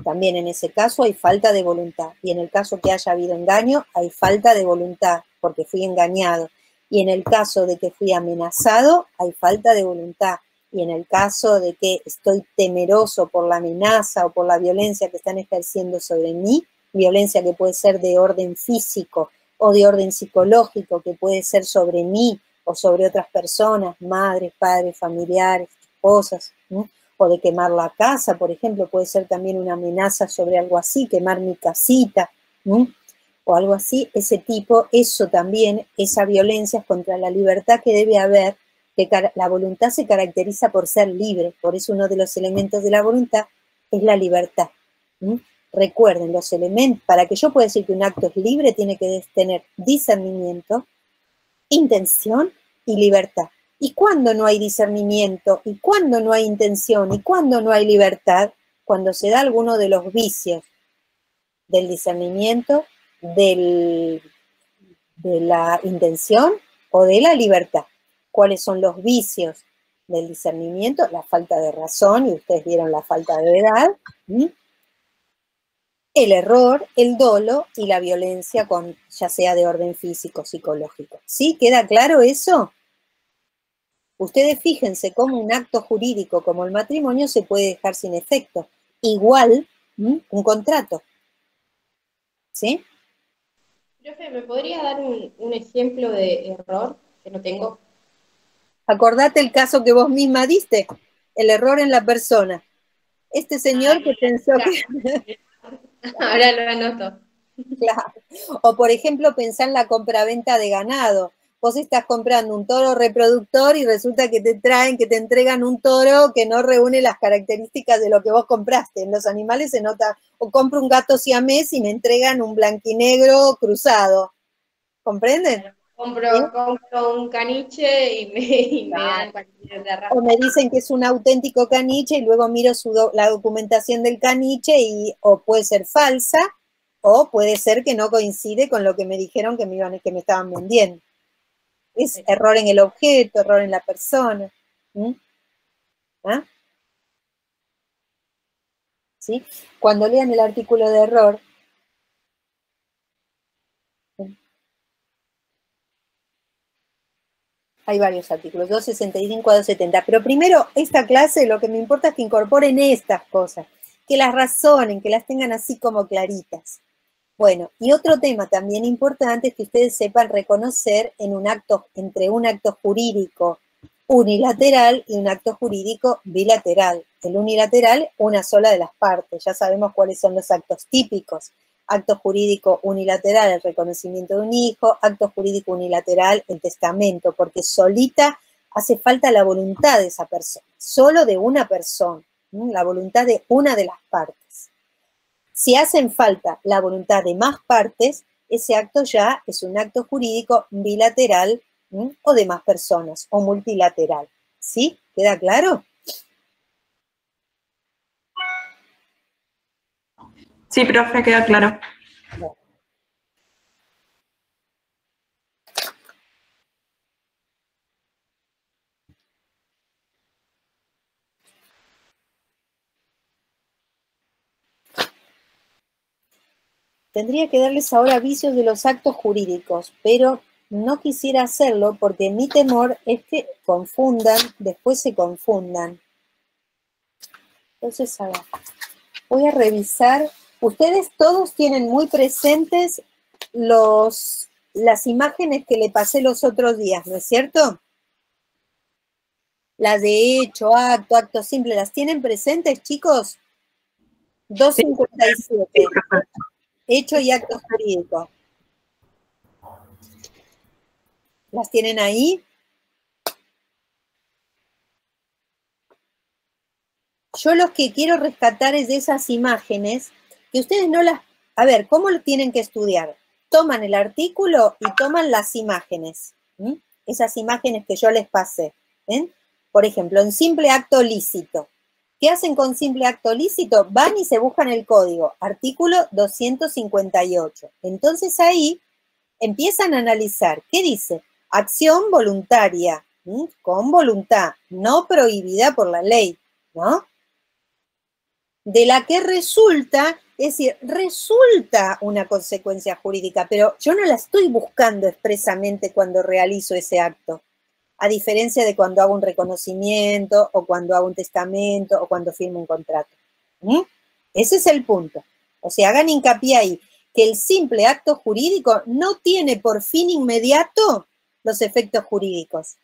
también en ese caso hay falta de voluntad. Y en el caso que haya habido engaño, hay falta de voluntad, porque fui engañado. Y en el caso de que fui amenazado, hay falta de voluntad. Y en el caso de que estoy temeroso por la amenaza o por la violencia que están ejerciendo sobre mí, violencia que puede ser de orden físico o de orden psicológico, que puede ser sobre mí o sobre otras personas, madres, padres, familiares, esposas, o de quemar la casa, por ejemplo, puede ser también una amenaza sobre algo así, quemar mi casita, o algo así, ese tipo, eso también, esa violencia es contra la libertad que debe haber, que la voluntad se caracteriza por ser libre, por eso uno de los elementos de la voluntad es la libertad. Recuerden, los elementos, para que yo pueda decir que un acto es libre, tiene que tener discernimiento, intención y libertad. ¿Y cuándo no hay discernimiento? ¿Y cuándo no hay intención? ¿Y cuándo no hay libertad? Cuando se da alguno de los vicios del discernimiento, de la intención o de la libertad. ¿Cuáles son los vicios del discernimiento? La falta de razón, y ustedes vieron la falta de edad, el error, el dolo y la violencia, ya sea de orden físico o psicológico. ¿Sí? ¿Queda claro eso? Ustedes fíjense cómo un acto jurídico como el matrimonio se puede dejar sin efecto. Igual un contrato. ¿Sí? Profe, ¿me podría dar un ejemplo de error que no tengo? Acordate el caso que vos misma diste, el error en la persona. Este señor que pensó que... Ahora lo anoto. Claro. O por ejemplo, pensar en la compraventa de ganado. Vos estás comprando un toro reproductor y resulta que te entregan un toro que no reúne las características de lo que vos compraste. En los animales se nota, o compro un gato siamés y me entregan un blanquinegro cruzado. ¿Comprenden? Compro un caniche y me dan cualquier de raza. O me dicen que es un auténtico caniche y luego miro la documentación del caniche y o puede ser falsa o puede ser que no coincide con lo que me dijeron que me estaban vendiendo. Es error en el objeto, error en la persona. ¿Ah? ¿Sí? Cuando lean el artículo de error, hay varios artículos, 265 a 270, pero primero, esta clase lo que me importa es que incorporen estas cosas, que las razonen, que las tengan así como claritas. Bueno, y otro tema también importante es que ustedes sepan reconocer entre un acto jurídico unilateral y un acto jurídico bilateral. El unilateral, una sola de las partes, ya sabemos cuáles son los actos típicos. Acto jurídico unilateral, el reconocimiento de un hijo, acto jurídico unilateral, el testamento, porque solita hace falta la voluntad de esa persona, solo de una persona, la voluntad de una de las partes. Si hacen falta la voluntad de más partes, ese acto ya es un acto jurídico bilateral o de más personas, o multilateral. ¿Sí? ¿Queda claro? Sí, profe, queda claro. Bueno. Tendría que darles ahora vicios de los actos jurídicos, pero no quisiera hacerlo porque mi temor es que después se confundan. Entonces, a ver, voy a revisar. Ustedes todos tienen muy presentes las imágenes que le pasé los otros días, ¿no es cierto? Las de hecho, acto simple, ¿las tienen presentes, chicos? 257. Hecho y acto jurídico. ¿Las tienen ahí? Yo lo que quiero rescatar es de esas imágenes, que ustedes no las... A ver, ¿cómo lo tienen que estudiar? Toman el artículo y toman las imágenes. Esas imágenes que yo les pasé. ¿Ven? Por ejemplo, en simple acto lícito. ¿Qué hacen con simple acto lícito? Van y se buscan el código, artículo 258. Entonces ahí empiezan a analizar. ¿Qué dice? Acción voluntaria, con voluntad, no prohibida por la ley, ¿no? De la que resulta, es decir, resulta una consecuencia jurídica, pero yo no la estoy buscando expresamente cuando realizo ese acto, a diferencia de cuando hago un reconocimiento, o cuando hago un testamento, o cuando firmo un contrato. Ese es el punto. O sea, hagan hincapié ahí, que el simple acto jurídico no tiene por fin inmediato los efectos jurídicos.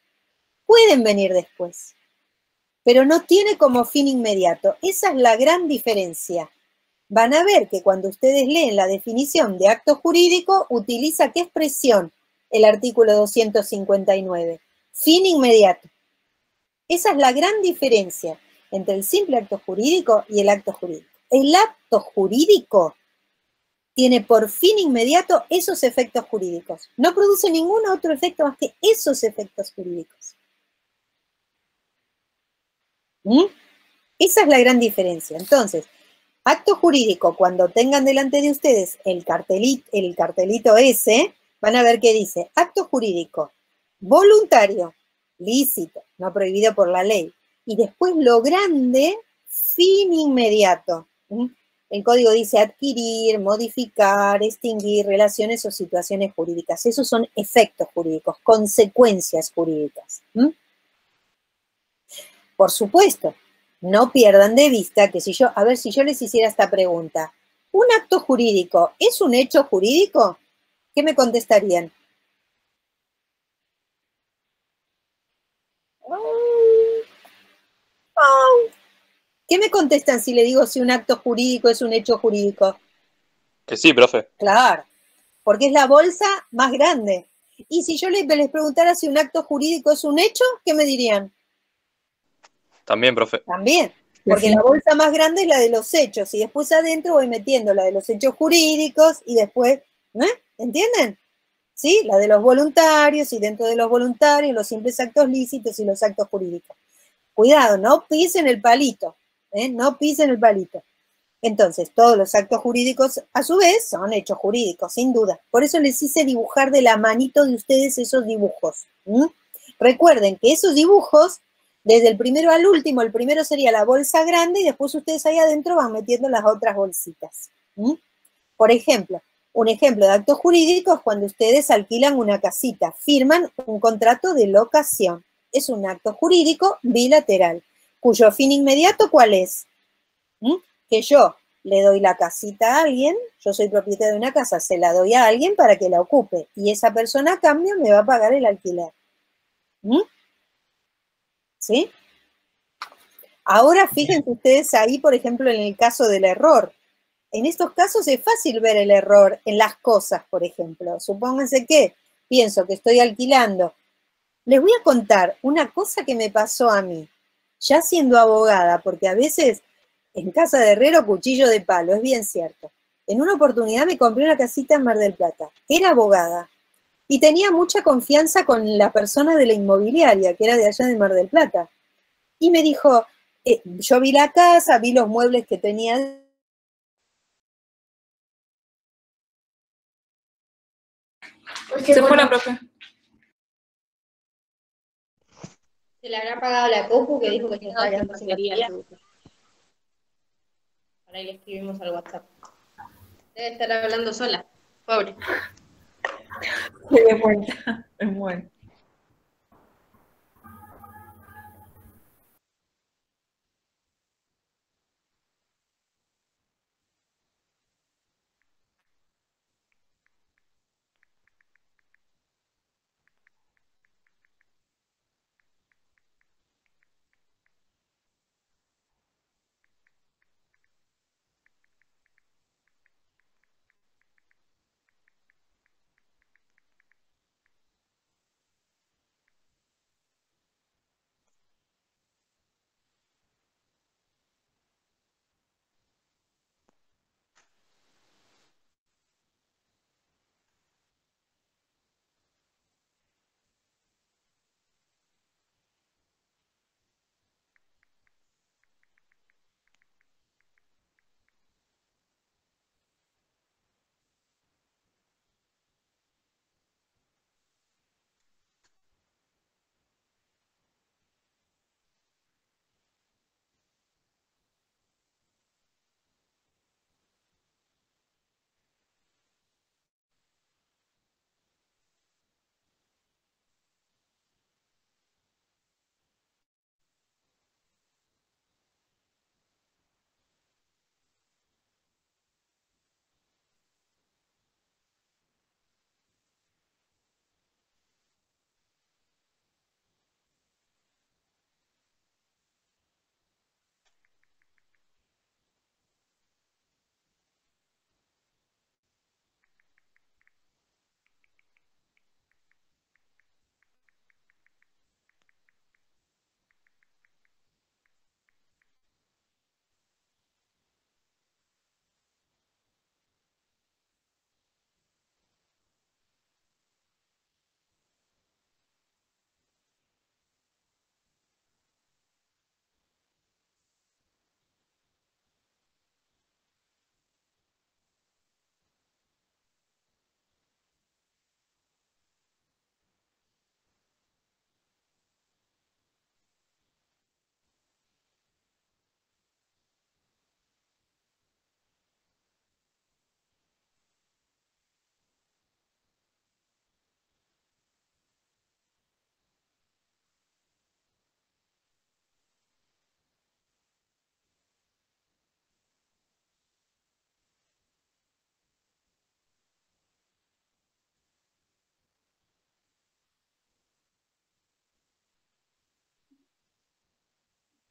Pueden venir después, pero no tiene como fin inmediato. Esa es la gran diferencia. Van a ver que cuando ustedes leen la definición de acto jurídico, utiliza ¿qué expresión? El artículo 259. Fin inmediato. Esa es la gran diferencia entre el simple acto jurídico y el acto jurídico. El acto jurídico tiene por fin inmediato esos efectos jurídicos. No produce ningún otro efecto más que esos efectos jurídicos. Esa es la gran diferencia. Entonces, acto jurídico, cuando tengan delante de ustedes el cartelito ese, van a ver que dice acto jurídico voluntario, lícito, no prohibido por la ley. Y después lo grande, fin inmediato. El código dice adquirir, modificar, extinguir relaciones o situaciones jurídicas. Esos son efectos jurídicos, consecuencias jurídicas. Por supuesto, no pierdan de vista que si yo, a ver, si yo les hiciera esta pregunta, ¿un acto jurídico es un hecho jurídico? ¿Qué me contestarían? ¿Qué me contestan si le digo si un acto jurídico es un hecho jurídico? Que sí, profe. Claro, porque es la bolsa más grande. Y si yo les preguntara si un acto jurídico es un hecho, ¿qué me dirían? También, profe. También, porque la bolsa más grande es la de los hechos y después adentro voy metiendo la de los hechos jurídicos y después, ¿entienden? ¿Sí? La de los voluntarios y dentro de los voluntarios los simples actos lícitos y los actos jurídicos. Cuidado, no pisen el palito, no pisen el palito. Entonces, todos los actos jurídicos, a su vez, son hechos jurídicos, sin duda. Por eso les hice dibujar de la manito de ustedes esos dibujos. Recuerden que esos dibujos, desde el primero al último, el primero sería la bolsa grande y después ustedes ahí adentro van metiendo las otras bolsitas. Por ejemplo, un ejemplo de actos jurídicos cuando ustedes alquilan una casita, firman un contrato de locación. Es un acto jurídico bilateral, cuyo fin inmediato, ¿cuál es? Que yo le doy la casita a alguien, yo soy propietario de una casa, se la doy a alguien para que la ocupe y esa persona a cambio me va a pagar el alquiler. ¿Sí? Ahora fíjense ustedes ahí, por ejemplo, en el caso del error. En estos casos es fácil ver el error en las cosas, por ejemplo. Supónganse que pienso que estoy alquilando. Les voy a contar una cosa que me pasó a mí, ya siendo abogada, porque a veces en casa de herrero cuchillo de palo, es bien cierto. En una oportunidad me compré una casita en Mar del Plata. Era abogada y tenía mucha confianza con la persona de la inmobiliaria, que era de allá de Mar del Plata. Y me dijo, yo vi la casa, vi los muebles que tenía. Se fue la profe. Se le habrá apagado la compu que dijo que se estaba quedando sin batería. Ahora le escribimos al WhatsApp. Debe estar hablando sola. Pobre. Se dio cuenta. Es bueno.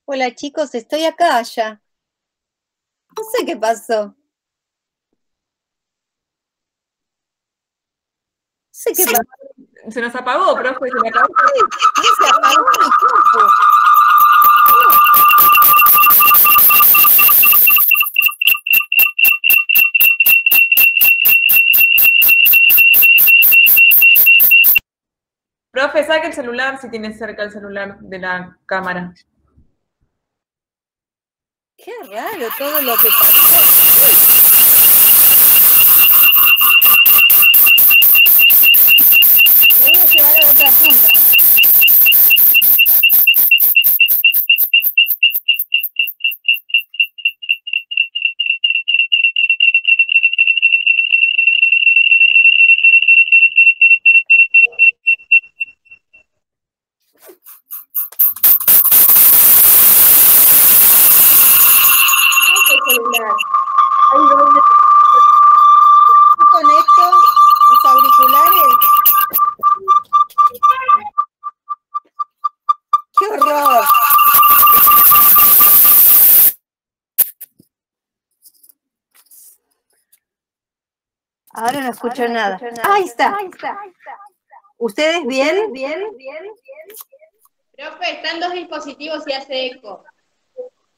Hola chicos, estoy acá ya. No sé qué pasó. No sé qué pasó. Se nos apagó, profe, se me apagó. Se apagó mi compu. Profe, saque el celular si tiene cerca el celular de la cámara. Qué raro todo lo que pasó. Me voy a llevar a otra punta. Conecto los auriculares. ¡Qué horror! Ahora no escucho nada. Ahí está. ¿Ustedes bien? Profe, están dos dispositivos y hace eco.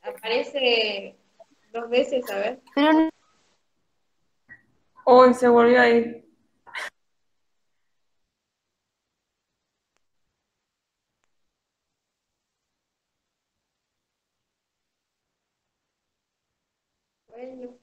Aparece 2 veces, a ver. Pero no. Hoy se volvió a ir. Bueno.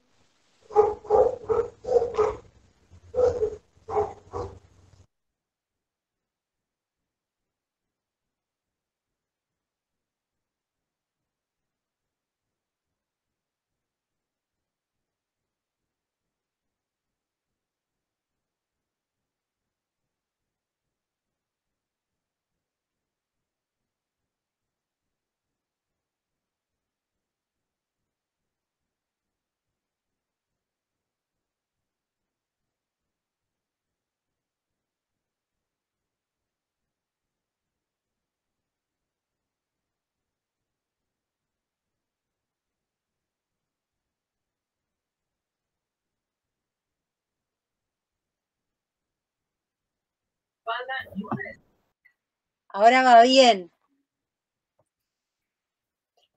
Ahora va bien.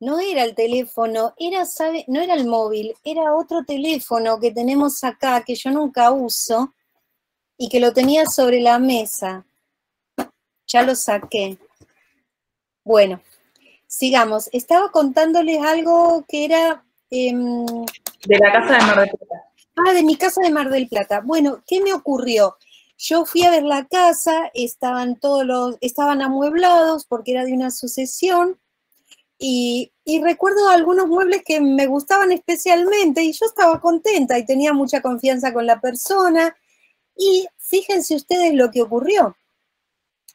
No era el teléfono, era, ¿sabe? No era el móvil, era otro teléfono que tenemos acá, que yo nunca uso, y que lo tenía sobre la mesa. Ya lo saqué. Bueno, sigamos. Estaba contándoles algo que era... De la casa de Mar del Plata. de mi casa de Mar del Plata. Bueno, ¿qué me ocurrió? Yo fui a ver la casa, estaban amueblados porque era de una sucesión, y recuerdo algunos muebles que me gustaban especialmente, y yo estaba contenta y tenía mucha confianza con la persona, y fíjense ustedes lo que ocurrió.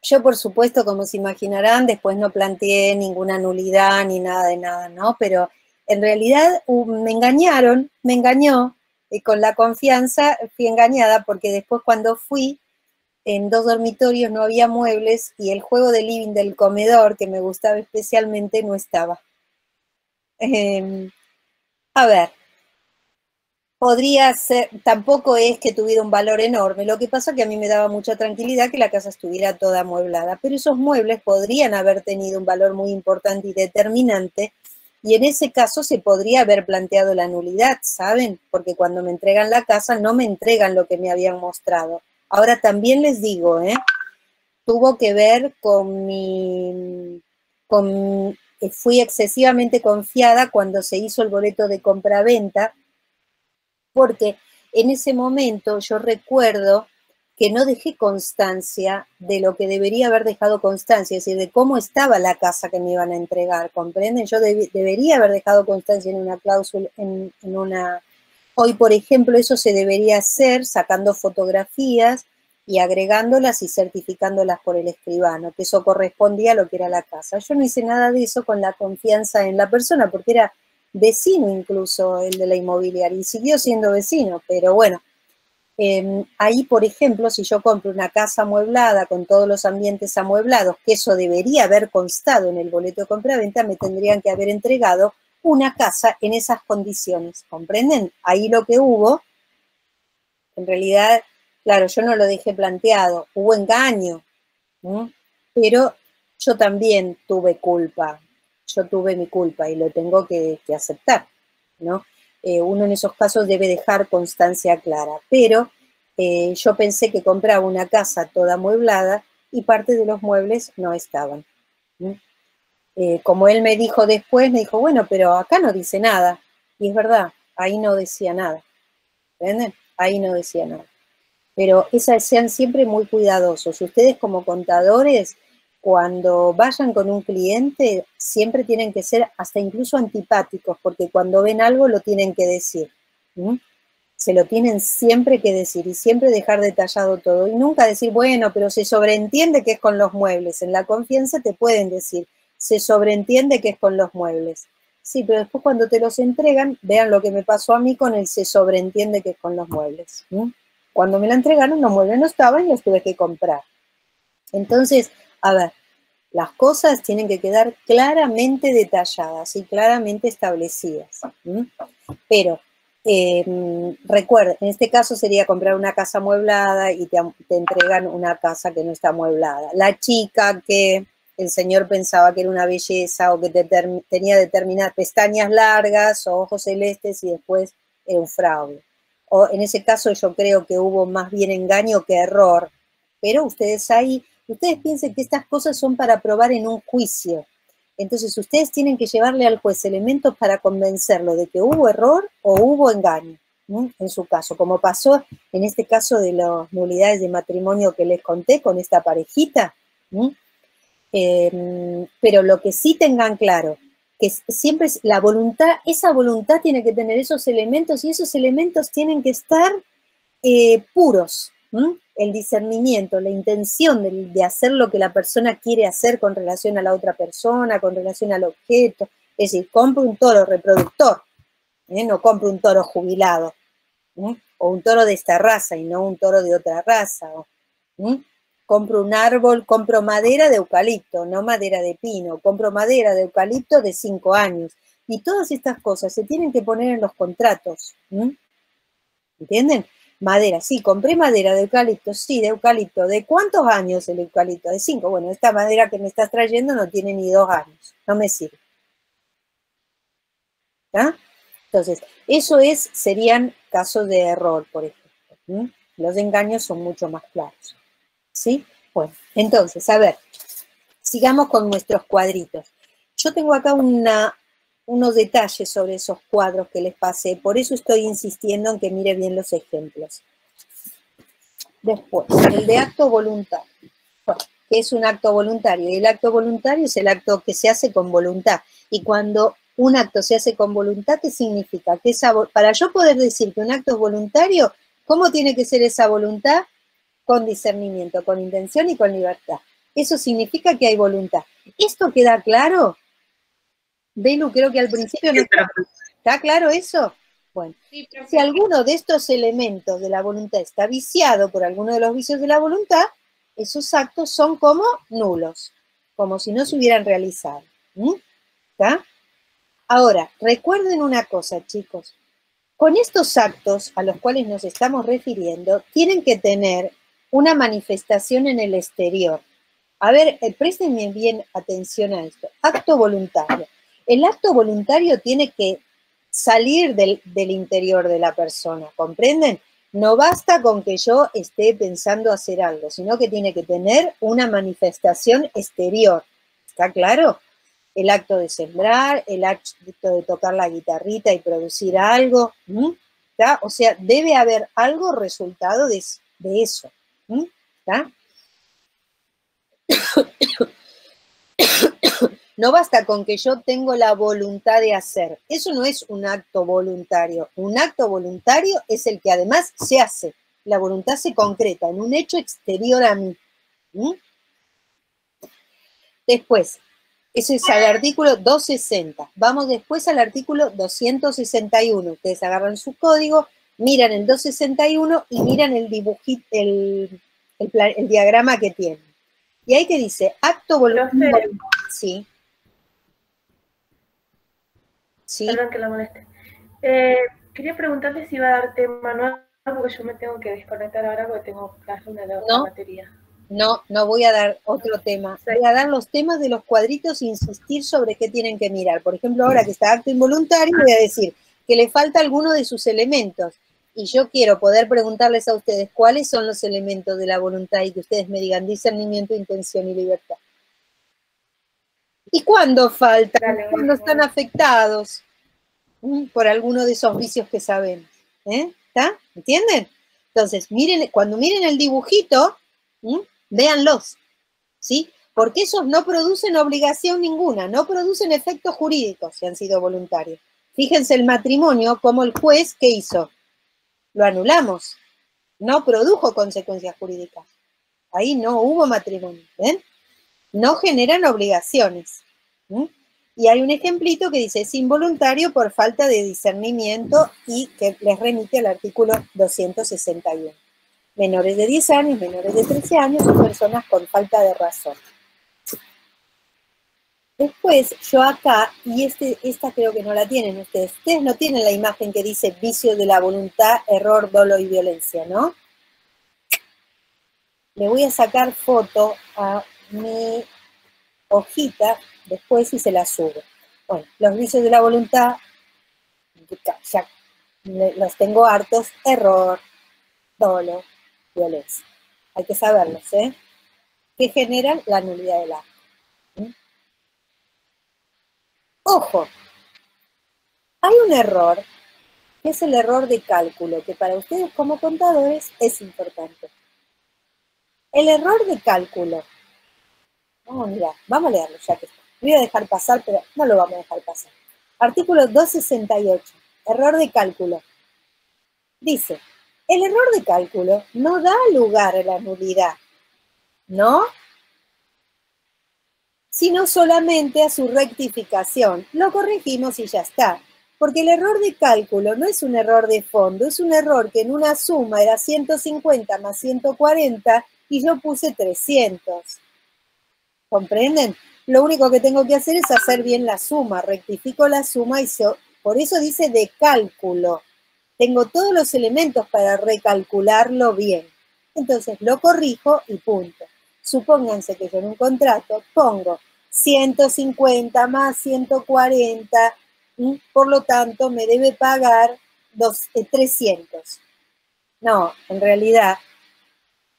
Yo, por supuesto, como se imaginarán, después no planteé ninguna nulidad ni nada de nada, ¿no? Pero en realidad me engañó, y con la confianza fui engañada, porque después cuando fui, en 2 dormitorios no había muebles y el juego de living del comedor, que me gustaba especialmente, no estaba. A ver, podría ser, tampoco es que tuviera un valor enorme, lo que pasa es que a mí me daba mucha tranquilidad que la casa estuviera toda amueblada, pero esos muebles podrían haber tenido un valor muy importante y determinante, y en ese caso se podría haber planteado la nulidad, ¿saben? Porque cuando me entregan la casa no me entregan lo que me habían mostrado. Ahora también les digo, tuvo que ver fui excesivamente confiada cuando se hizo el boleto de compraventa, porque en ese momento yo recuerdo que no dejé constancia de lo que debería haber dejado constancia, es decir, de cómo estaba la casa que me iban a entregar, ¿comprenden? Yo debería haber dejado constancia en una cláusula, Hoy, por ejemplo, eso se debería hacer sacando fotografías y agregándolas y certificándolas por el escribano, que eso correspondía a lo que era la casa. Yo no hice nada de eso con la confianza en la persona, porque era... vecino incluso el de la inmobiliaria, y siguió siendo vecino, pero bueno, Ahí, por ejemplo, si yo compro una casa amueblada con todos los ambientes amueblados, que eso debería haber constado en el boleto de compra-venta, me tendrían que haber entregado una casa en esas condiciones, ¿comprenden? Ahí lo que hubo, en realidad, claro, yo no lo dejé planteado, hubo engaño, ¿no? Pero yo también tuve culpa, yo tuve mi culpa y lo tengo que aceptar, ¿no? Uno en esos casos debe dejar constancia clara, pero yo pensé que compraba una casa toda amueblada y parte de los muebles no estaban. Como él me dijo después, me dijo, bueno, pero acá no dice nada. Y es verdad, ahí no decía nada. ¿Entienden? Ahí no decía nada. Pero sean siempre muy cuidadosos. Ustedes como contadores, cuando vayan con un cliente, siempre tienen que ser hasta incluso antipáticos, porque cuando ven algo lo tienen que decir. Se lo tienen siempre que decir y siempre dejar detallado todo. Y nunca decir, bueno, pero se sobreentiende que es con los muebles. En la confianza te pueden decir, se sobreentiende que es con los muebles. Sí, pero después cuando te los entregan, vean lo que me pasó a mí con el se sobreentiende que es con los muebles. Cuando me la entregaron, los muebles no estaban y los tuve que comprar. Entonces, a ver, las cosas tienen que quedar claramente detalladas y claramente establecidas. Pero, recuerden, en este caso sería comprar una casa amueblada y te entregan una casa que no está amueblada. La chica que el señor pensaba que era una belleza o que tenía determinadas pestañas largas o ojos celestes y después era un fraude. O en ese caso yo creo que hubo más bien engaño que error, pero ustedes piensen que estas cosas son para probar en un juicio. Entonces ustedes tienen que llevarle al juez elementos para convencerlo de que hubo error o hubo engaño, en su caso, como pasó en este caso de las nulidades de matrimonio que les conté con esta parejita. Pero lo que sí tengan claro, que siempre es la voluntad, esa voluntad tiene que tener esos elementos y esos elementos tienen que estar puros. El discernimiento, la intención de hacer lo que la persona quiere hacer con relación a la otra persona, con relación al objeto. Es decir, compro un toro reproductor, no compro un toro jubilado, o un toro de esta raza y no un toro de otra raza. Compro un árbol, compro madera de eucalipto, no madera de pino, compro madera de eucalipto de 5 años. Y todas estas cosas se tienen que poner en los contratos. ¿Entienden? Madera, sí, compré madera de eucalipto, sí, de eucalipto. ¿De cuántos años el eucalipto? De 5. Bueno, esta madera que me estás trayendo no tiene ni 2 años, no me sirve. ¿Ah? Entonces, eso serían casos de error, por ejemplo. Los engaños son mucho más claros. ¿Sí? Bueno, entonces, a ver, sigamos con nuestros cuadritos. Yo tengo acá unos detalles sobre esos cuadros que les pasé, por eso estoy insistiendo en que mire bien los ejemplos. Después, el de acto voluntario. Bueno, ¿qué es un acto voluntario? Y el acto voluntario es el acto que se hace con voluntad. Y cuando un acto se hace con voluntad, ¿qué significa? Que para yo poder decir que un acto es voluntario, ¿cómo tiene que ser esa voluntad? Con discernimiento, con intención y con libertad. Eso significa que hay voluntad. ¿Esto queda claro? Belu, creo que al principio no está claro eso. Bueno, sí, si alguno de estos elementos de la voluntad está viciado por alguno de los vicios de la voluntad, esos actos son como nulos, como si no se hubieran realizado. ¿Está? Ahora, recuerden una cosa, chicos. Con estos actos a los cuales nos estamos refiriendo, tienen que tener una manifestación en el exterior. A ver, préstenme bien atención a esto. Acto voluntario. El acto voluntario tiene que salir del interior de la persona, ¿comprenden? No basta con que yo esté pensando hacer algo, sino que tiene que tener una manifestación exterior. ¿Está claro? El acto de sembrar, el acto de tocar la guitarrita y producir algo, ¿está? O sea, debe haber algo resultado de eso, ¿está? No basta con que yo tengo la voluntad de hacer. Eso no es un acto voluntario. Un acto voluntario es el que además se hace. La voluntad se concreta en un hecho exterior a mí. Después, ese es el artículo 260. Vamos después al artículo 261. Ustedes agarran su código miran el 261 y miran el dibujito, el diagrama que tienen. Y ahí que dice, acto voluntario. Sí. Sí. Perdón que la moleste. Quería preguntarle si iba a dar tema nuevo, porque yo me tengo que desconectar ahora porque tengo clase de la otra materia. No voy a dar otro tema. Sí. Voy a dar los temas de los cuadritos e insistir sobre qué tienen que mirar. Por ejemplo, ahora que está acto involuntario, voy a decir que le falta alguno de sus elementos. Y yo quiero poder preguntarles a ustedes cuáles son los elementos de la voluntad y que ustedes me digan discernimiento, intención y libertad. ¿Y cuándo faltan? ¿Cuándo están afectados por alguno de esos vicios que sabemos? ¿Está? ¿Entienden? Entonces, miren, cuando miren el dibujito, véanlos, ¿sí? Porque esos no producen obligación ninguna, no producen efectos jurídicos si han sido voluntarios. Fíjense el matrimonio, como el juez, ¿qué hizo? Lo anulamos. No produjo consecuencias jurídicas. Ahí no hubo matrimonio, ¿ven? No generan obligaciones. Y hay un ejemplito que dice, es involuntario por falta de discernimiento y que les remite al artículo 261. Menores de 10 años, menores de 13 años o personas con falta de razón. Después, yo acá, y esta creo que no la tienen ustedes. Ustedes no tienen la imagen que dice vicio de la voluntad, error, dolo y violencia, ¿no? Le voy a sacar foto a mi hojita después y se la subo. Bueno, los vicios de la voluntad, ya los tengo hartos, error, dolo, violencia. Hay que saberlos, ¿eh? Que generan la nulidad del acto. Ojo, hay un error, que es el error de cálculo, que para ustedes como contadores es importante. El error de cálculo, vamos a leerlo ya que está. Voy a dejar pasar, pero no lo vamos a dejar pasar. Artículo 268, error de cálculo. Dice, el error de cálculo no da lugar a la nulidad, ¿no? Sino solamente a su rectificación. Lo corregimos y ya está. Porque el error de cálculo no es un error de fondo, es un error que en una suma era 150 más 140 y yo puse 300. ¿Comprenden? Lo único que tengo que hacer es hacer bien la suma, rectifico la suma y por eso dice de cálculo. Tengo todos los elementos para recalcularlo bien. Entonces lo corrijo y punto. Supónganse que yo en un contrato pongo 150 más 140, por lo tanto me debe pagar 300. No, en realidad,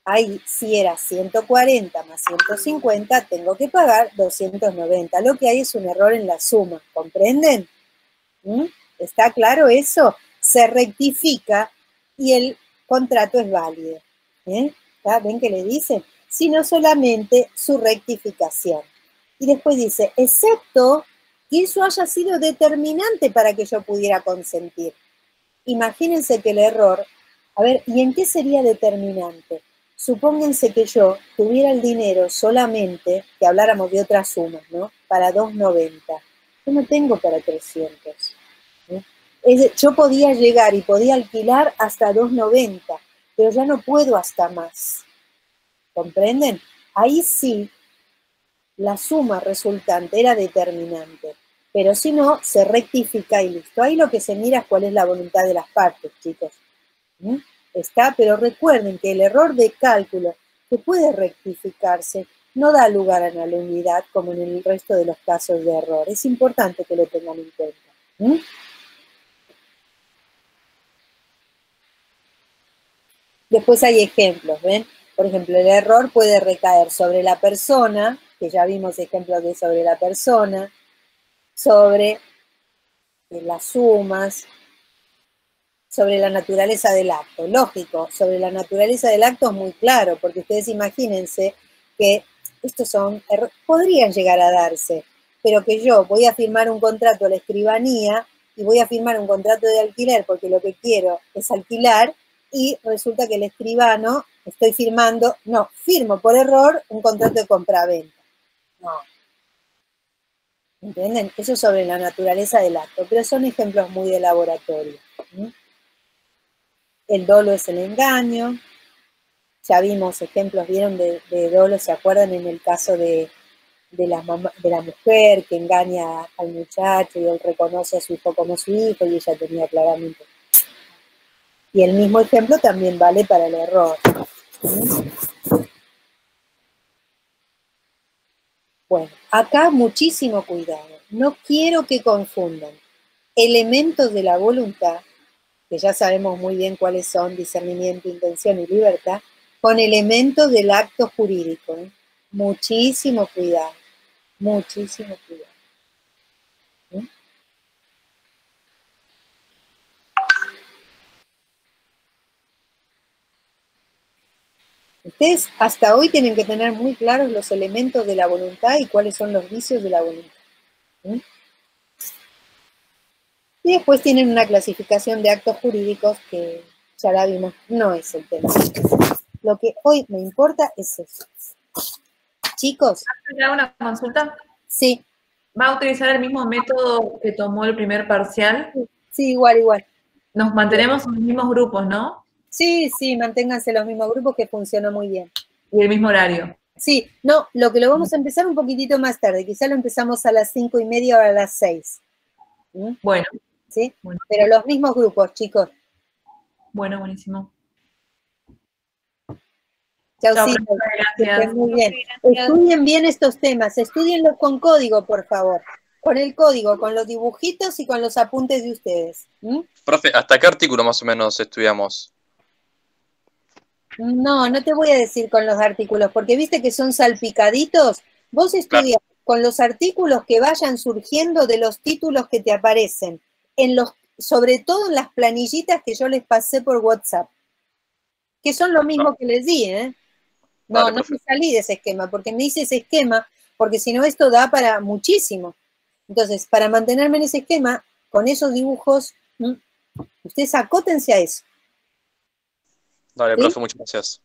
ahí si era 140 más 150, tengo que pagar 290. Lo que hay es un error en la suma, ¿comprenden? ¿Está claro eso? Se rectifica y el contrato es válido. ¿Ven qué le dice? Sino solamente su rectificación. Y después dice, excepto que eso haya sido determinante para que yo pudiera consentir. Imagínense que el error, a ver, ¿y en qué sería determinante? Supónganse que yo tuviera el dinero solamente, que habláramos de otras sumas, ¿no? Para 290. Yo no tengo para 300. Yo podía llegar y podía alquilar hasta 290, pero ya no puedo hasta más. ¿Comprenden? Ahí sí, la suma resultante era determinante, pero si no, se rectifica y listo. Ahí lo que se mira es cuál es la voluntad de las partes, chicos. Está, pero recuerden que el error de cálculo que puede rectificarse no da lugar a la nulidad como en el resto de los casos de error. Es importante que lo tengan en cuenta. Después hay ejemplos, ¿ven? Por ejemplo, el error puede recaer sobre la persona, que ya vimos ejemplos de sobre la persona, sobre las sumas, sobre la naturaleza del acto. Lógico, sobre la naturaleza del acto es muy claro, porque ustedes imagínense que estos son errores, podrían llegar a darse, pero que yo voy a firmar un contrato a la escribanía y voy a firmar un contrato de alquiler porque lo que quiero es alquilar y resulta que el escribano, firmo por error un contrato de compraventa. No. ¿Entienden? Eso es sobre la naturaleza del acto, pero son ejemplos muy de laboratorio. El dolo es el engaño. Ya vimos ejemplos, vieron, de dolo, ¿se acuerdan en el caso de la mujer que engaña al muchacho y él reconoce a su hijo como su hijo y ella tenía claramente? Y el mismo ejemplo también vale para el error. Bueno, acá muchísimo cuidado. No quiero que confundan elementos de la voluntad, que ya sabemos muy bien cuáles son: discernimiento, intención y libertad, con elementos del acto jurídico. Muchísimo cuidado, muchísimo cuidado. Ustedes hasta hoy tienen que tener muy claros los elementos de la voluntad y cuáles son los vicios de la voluntad. Y después tienen una clasificación de actos jurídicos que ya la vimos, no es el tema. Lo que hoy me importa es eso. Chicos. ¿Te hago una consulta? Sí. ¿Va a utilizar el mismo método que tomó el primer parcial? Sí, igual. Nos mantenemos en los mismos grupos, ¿no? Sí, manténganse los mismos grupos, que funcionó muy bien. Y el mismo horario. Sí, no, lo vamos a empezar un poquitito más tarde, quizá lo empezamos a las 5:30 o a las 6. Bueno. ¿Sí? Bueno. Pero los mismos grupos, chicos. Bueno, buenísimo. Chaucito, gracias. Muy bien. Estudien bien estos temas, estudienlos con código, por favor. Con el código, con los dibujitos y con los apuntes de ustedes. Profe, ¿hasta qué artículo más o menos estudiamos? No te voy a decir con los artículos, porque viste que son salpicaditos. Vos estudias con los artículos que vayan surgiendo de los títulos que te aparecen, sobre todo en las planillitas que yo les pasé por WhatsApp, que son lo mismo que les di, ¿eh? No me salí de ese esquema, porque me hice ese esquema, porque si no esto da para muchísimo. Entonces, para mantenerme en ese esquema, con esos dibujos, ustedes acótense a eso. Dale, ¿sí? Profe, muchas gracias.